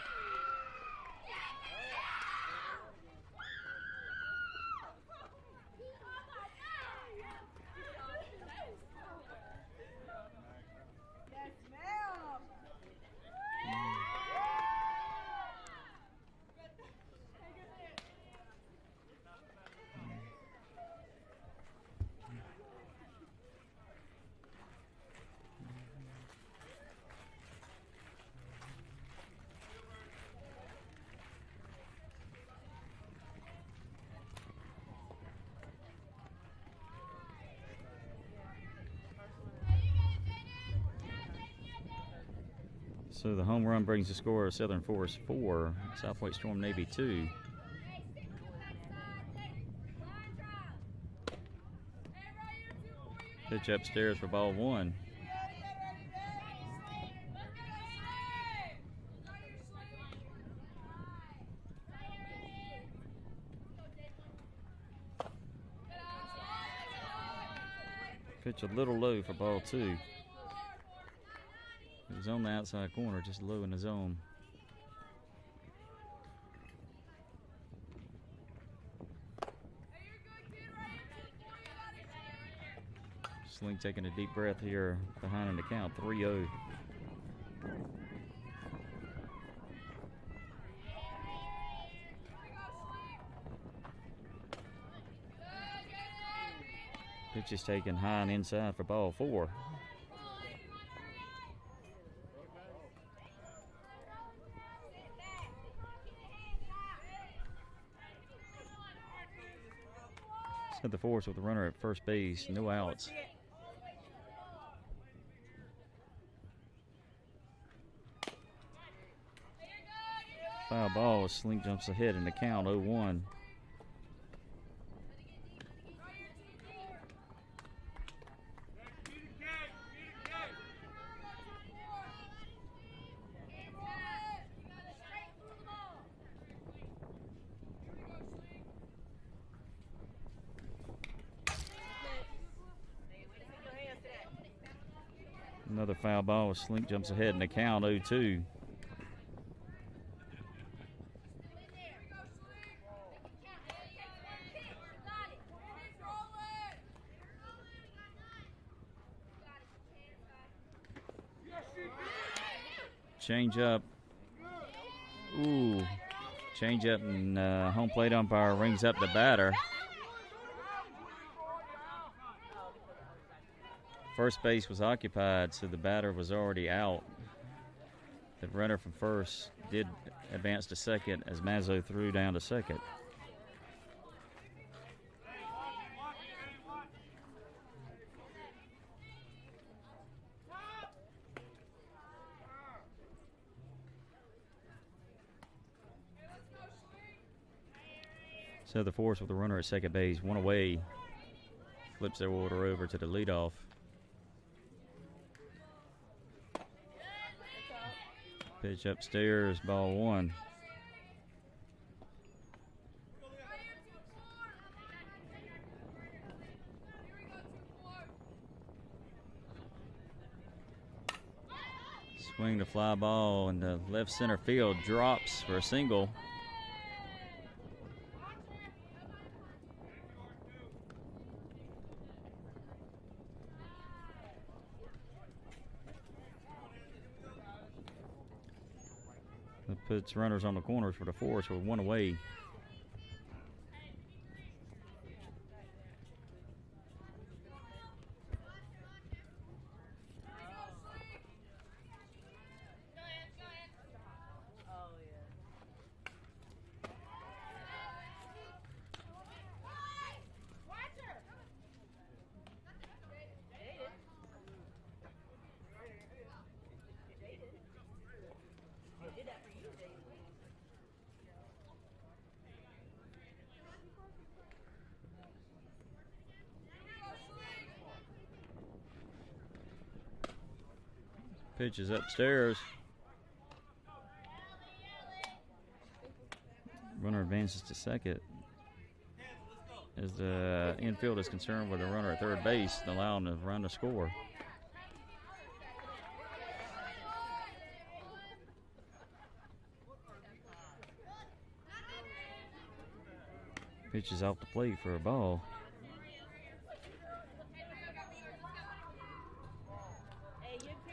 So the home run brings the score of Southern Forest 4, SWStorm Navy 2. Pitch upstairs for ball one. Pitch a little low for ball two. It was on the outside corner, just low in the zone. Sling taking a deep breath here behind in the count, 3-0. Pitch is taken high and inside for ball four. Set the force with the runner at first base, no outs. Foul ball, Sling jumps ahead in the count, 0-1. Another foul ball. Slink jumps ahead in the count, 0-2. Change up. Ooh. Change up, and home plate umpire rings up the batter. First base was occupied, so the batter was already out. The runner from first did advance to second as Mazzo threw down to second. So the force with the runner at second base, one away, flips their order over to the leadoff. Pitch upstairs, ball one. Swing the fly ball, and the left center field drops for a single. That puts runners on the corners for the force with one away. Pitch is upstairs. Runner advances to second. As the infield is concerned with the runner at third base, allowing the run to score. Pitch is off the plate for a ball.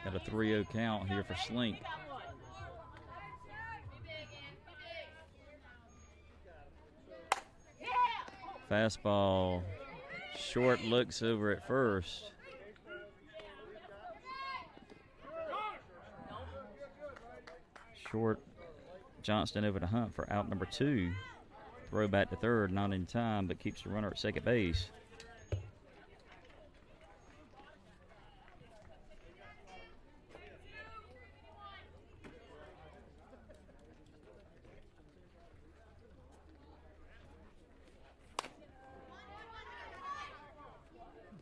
Got a 3-0 count here for Slink. Fastball, short, looks over at first. Short, Johnston over to Hunt for out number 2. Throw back to third, not in time, but keeps the runner at second base.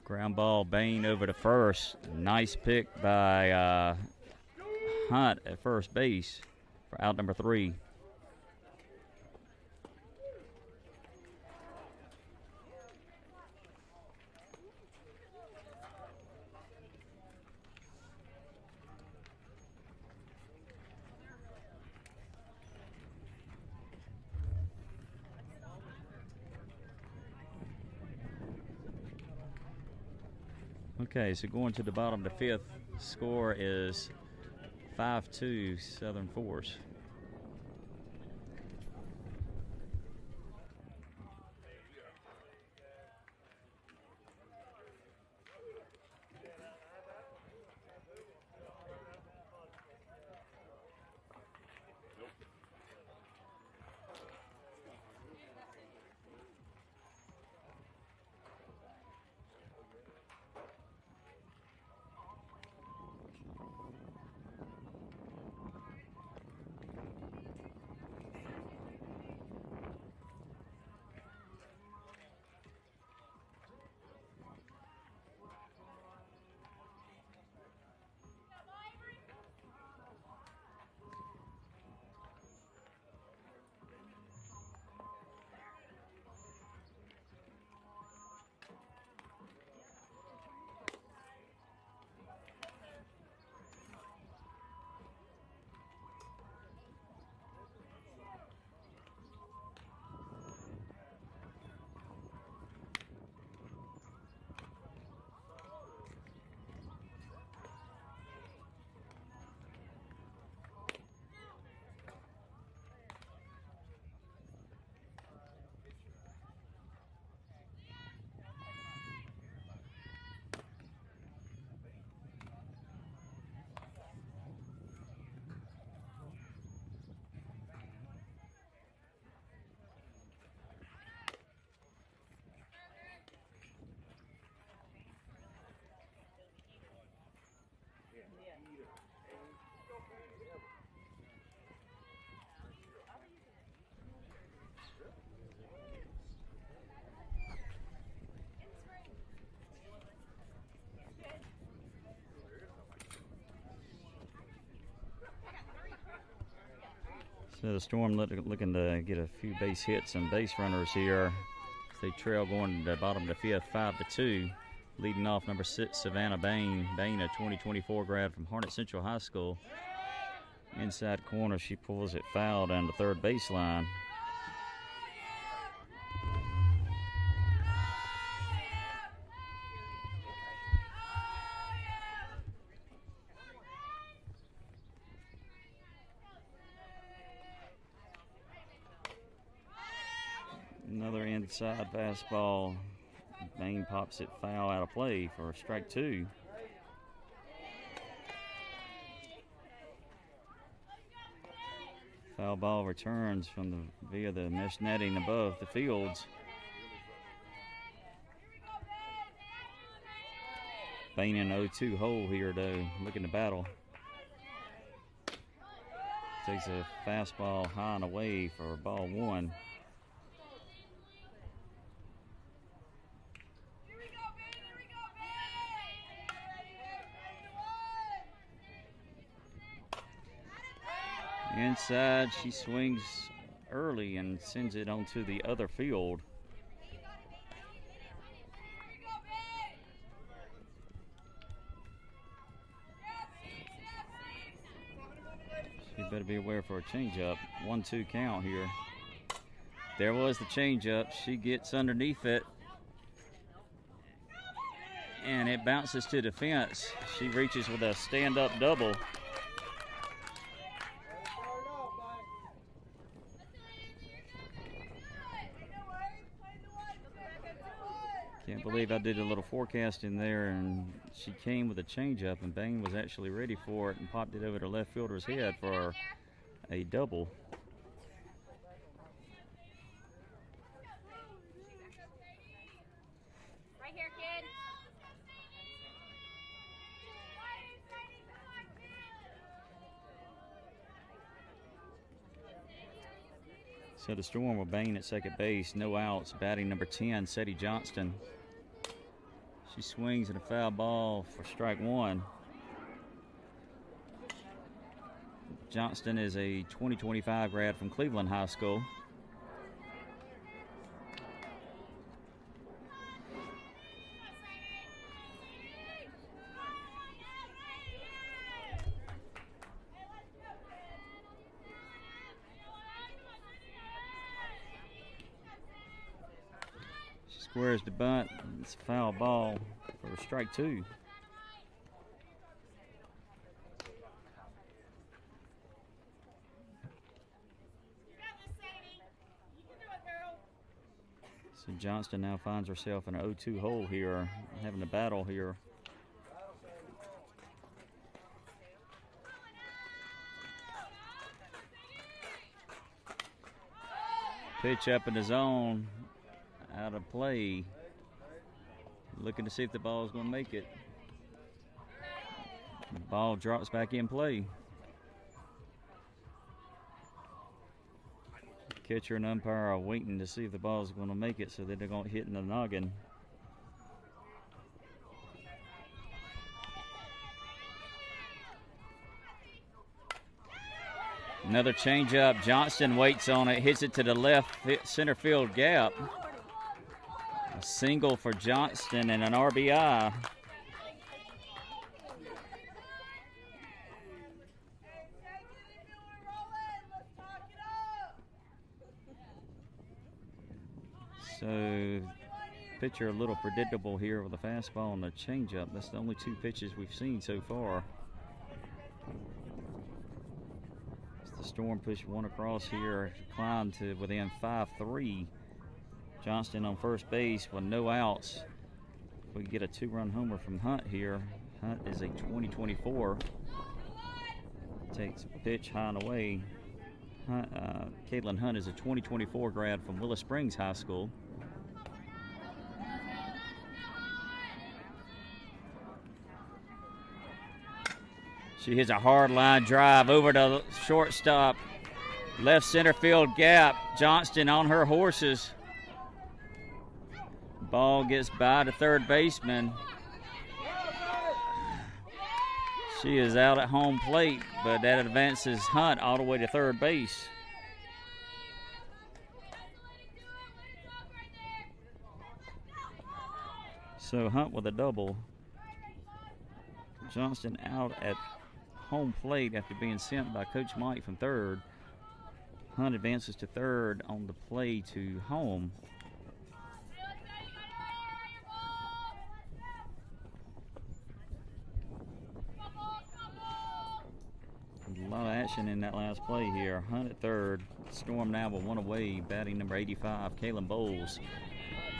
Ground ball, Bain over to first. Nice pick by Hunt at first base for out number 3. Okay, so going to the bottom of the 5th, score is 5-2 Southern Force. So the Storm looking to get a few base hits and base runners here. They trail going to the bottom of the 5th, 5-2. Leading off number 6, Savannah Bain. Bain, a 2024 grad from Harnett Central High School. Inside corner, she pulls it foul down the third baseline. Another inside fastball. Bain pops it foul out of play for strike 2. Foul ball returns from via the mesh netting above the fields. Bain in 0-2 hole here though, looking to battle. Takes a fastball high and away for ball 1. Inside, she swings early and sends it onto the other field. She better be aware for a changeup. 1-2 count here. There was the changeup. She gets underneath it, and it bounces to the fence. She reaches with a stand-up double. Can't believe I did a little forecasting there, and she came with a changeup, and Bain was actually ready for it and popped it over the left fielder's head for a double. Right here, kid. So the Storm will Bain at second base, no outs. Batting number 10, Sadie Johnston. She swings at a foul ball for strike one. Johnston is a 2025 grad from Cleveland High School. She squares the bunt. It's a foul ball for strike two. So Johnston now finds herself in an 0-2 hole here, having a battle here. Pitch up in the zone, out of play. Looking to see if the ball is going to make it. The ball drops back in play. Catcher and umpire are waiting to see if the ball is going to make it so that they're going to hit in the noggin. Another changeup. Johnston waits on it, hits it to the left center field gap. A single for Johnston and an RBI. So, pitcher a little predictable here with a fastball and a changeup. That's the only two pitches we've seen so far. As the Storm push one across here, climbed to within 5-3. Johnston on first base with no outs. If we get a two-run homer from Hunt here, Hunt is a 2024. Takes pitch high and away. Caitlin Hunt is a 2024 grad from Willow Springs High School. She hits a hard line drive over the shortstop, left center field gap. Johnston on her horses. Ball gets by the third baseman. She is out at home plate, but that advances Hunt all the way to third base. So Hunt with a double. Johnston out at home plate after being sent by Coach Mike from third. Hunt advances to third on the play to home. A lot of action in that last play here. Hunt at third. Storm now with one away. Batting number 85, Kaylin Bowles.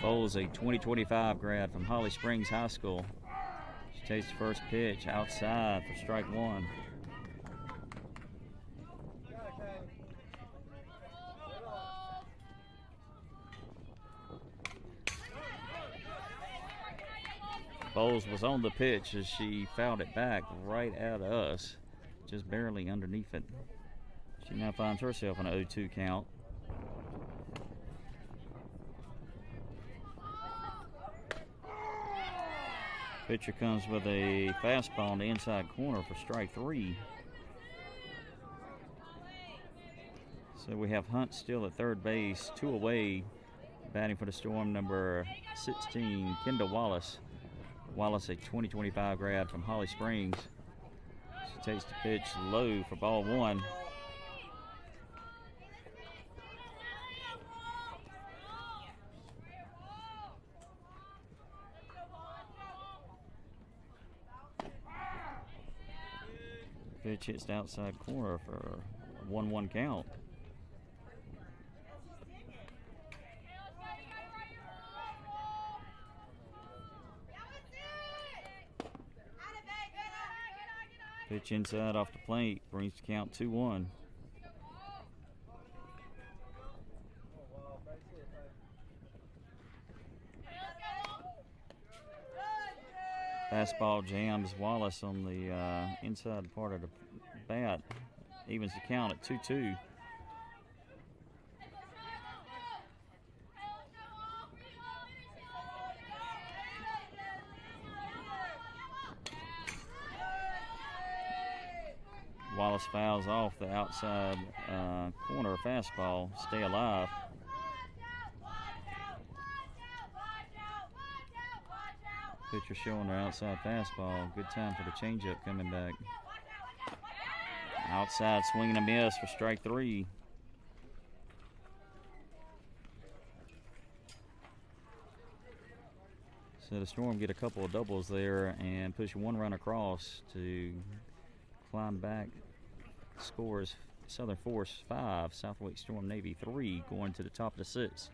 Bowles, a 2025 grad from Holly Springs High School. She takes the first pitch outside for strike one. Bowles was on the pitch as she fouled it back right at us, just barely underneath it. She now finds herself in an 0-2 count. Pitcher comes with a fastball in the inside corner for strike three. So we have Hunt still at third base, 2 away. Batting for the Storm, number 16, Kendall Wallace. Wallace, a 2025 grad from Holly Springs. She takes the pitch low for ball 1. Pitch hits the outside corner for a 1-1 count. Pitch inside off the plate brings the count 2-1. Fastball jams Wallace on the inside part of the bat. Evens the count at 2-2. Wallace fouls off the outside corner fastball. Stay alive. Pitcher showing their outside fastball. Good time for the changeup coming back. Outside swing and a miss for strike 3. So the Storm get a couple of doubles there and push 1 run across to climb back. Scores Southern Force 5, SWStorm Navy 3, going to the top of the 6th.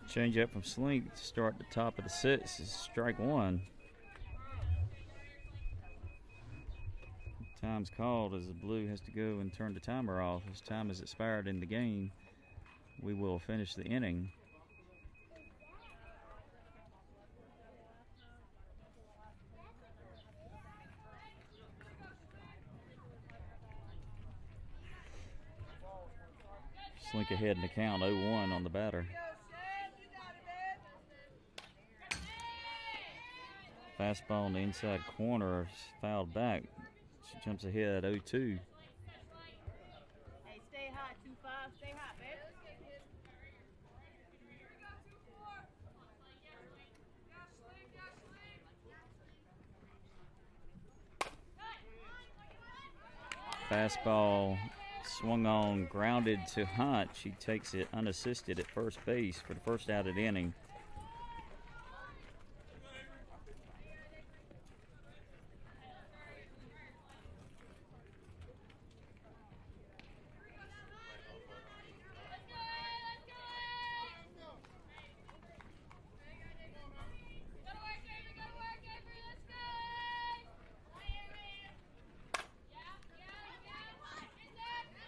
Change up from Slink to start the top of the 6th is strike 1. Time's called as the Blue has to go and turn the timer off. As time has expired in the game, we will finish the inning. Slink ahead in the count, 0-1 on the batter. Fastball on the inside corner, fouled back. She jumps ahead, 0-2. Hey, stay hot, 2-5. Stay hot, babe. Fastball swung on, grounded to Hunt. She takes it unassisted at first base for the first out of the inning.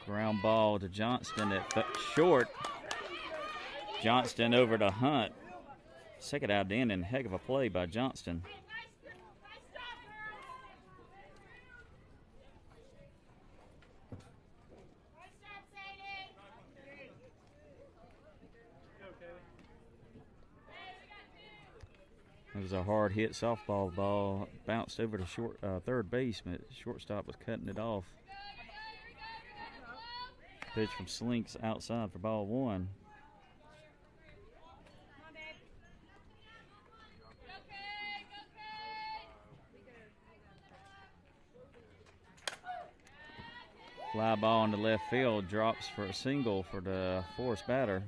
Ground ball to Johnston at short. Johnston over to Hunt. Second out of the inning. Heck of a play by Johnston. was a hard hit softball ball. Bounced over to third base, but shortstop was cutting it off. Pitch from Slinks outside for ball one. Fly ball into left field, drops for a single for the Forest batter.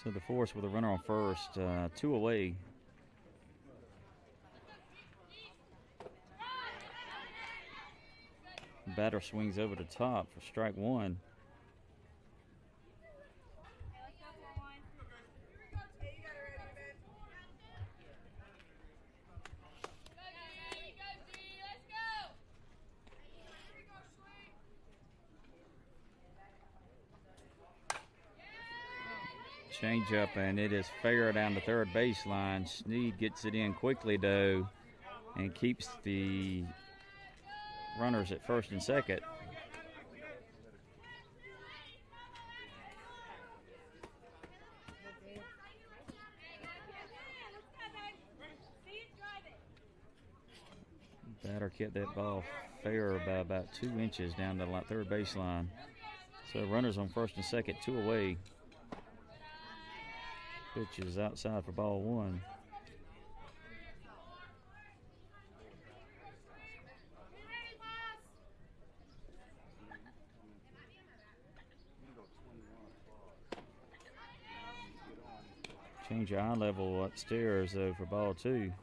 So the Forest with a runner on first, 2 away. Batter swings over the top for strike one. Change up, and it is fair down the third baseline. Sneed gets it in quickly, though, and keeps the runners at first and second. Batter kept that ball fair by about 2 inches down the third baseline. So runners on first and second, 2 away. Pitch is outside for ball one. Change your eye level upstairs, though, for ball two.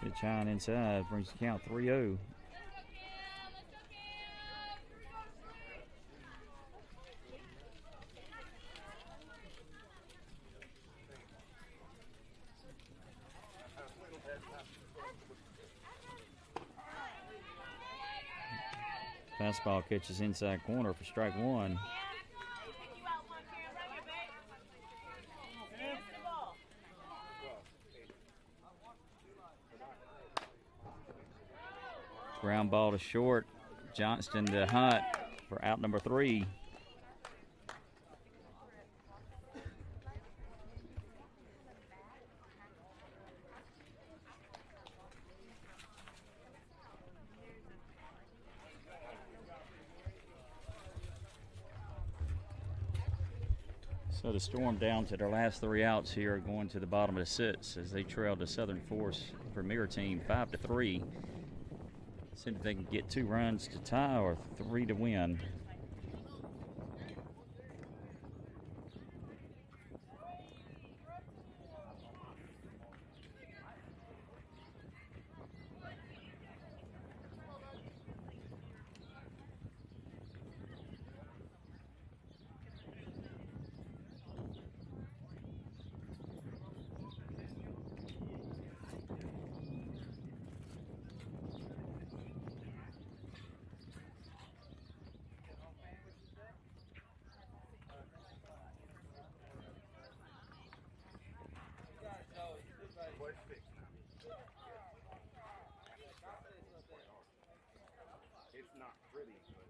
Pitch high and inside, brings the count 3-0. Fastball catches inside corner for strike one. Ground ball to short. Johnston to Hunt for out number 3. So the Storm down to their last 3 outs here, going to the bottom of the 6th as they trail the Southern Force Premr team 5-3. See if they can get 2 runs to tie or 3 to win. It's not pretty, but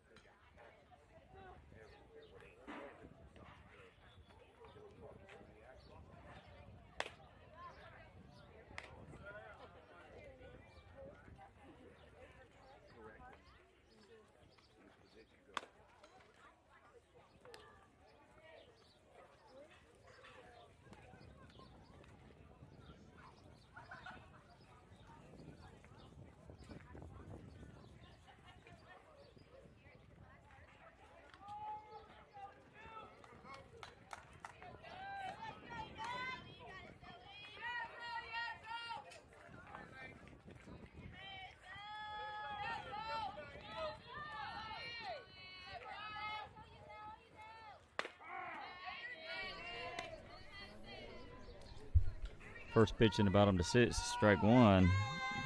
First pitch in the bottom to 6, strike 1.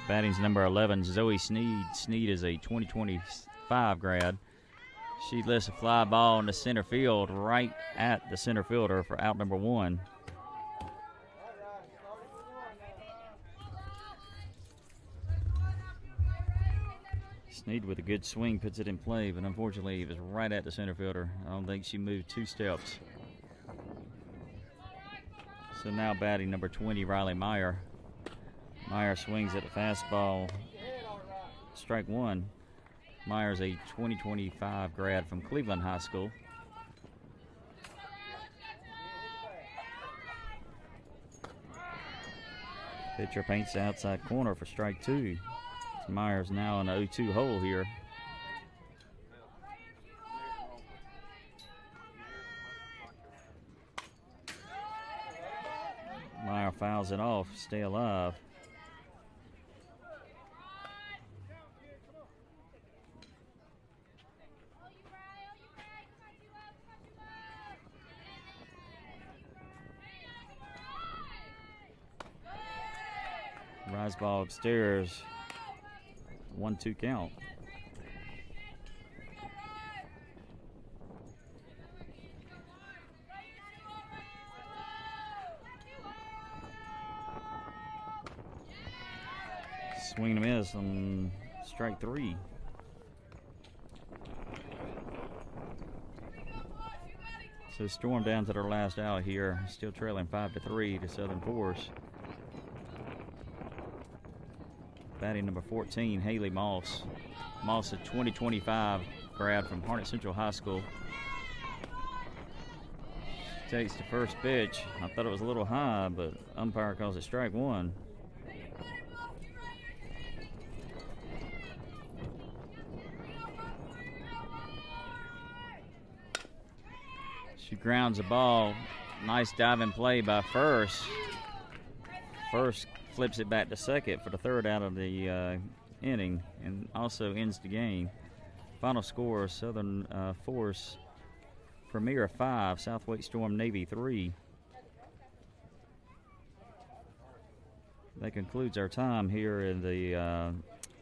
Batting's number 11, Zoe Sneed. Sneed is a 2025 grad. She lifts a fly ball in the center field right at the center fielder for out number 1. Sneed with a good swing puts it in play, but unfortunately it was right at the center fielder. I don't think she moved 2 steps. So now batting number 20, Riley Meyer. Meyer swings at the fastball, strike 1. Meyer's a 2025 grad from Cleveland High School. Pitcher paints the outside corner for strike 2. Meyer's now in the 0-2 hole here. Meyer fouls it off, stay alive. Rise ball upstairs. 1-2 count. Swing and a miss on strike 3. So Storm down to their last out here, still trailing 5-3 to Southern Forest. Batting number 14, Haley Moss. Moss, a 2025 grad from Harnett Central High School. She takes the first pitch. I thought it was a little high, but umpire calls it strike 1. She grounds the ball. Nice diving play by First. First flips it back to second for the 3rd out of the inning and also ends the game. Final score, Southern Forest Premr 5, SWStorm Navy 3. That concludes our time here in the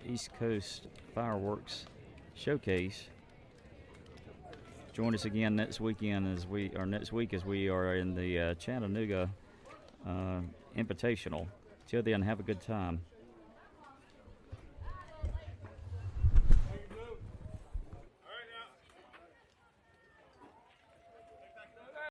East Coast Fireworks Showcase. Join us again next weekend next week as we are in the Chattanooga Invitational. Till then, have a good time.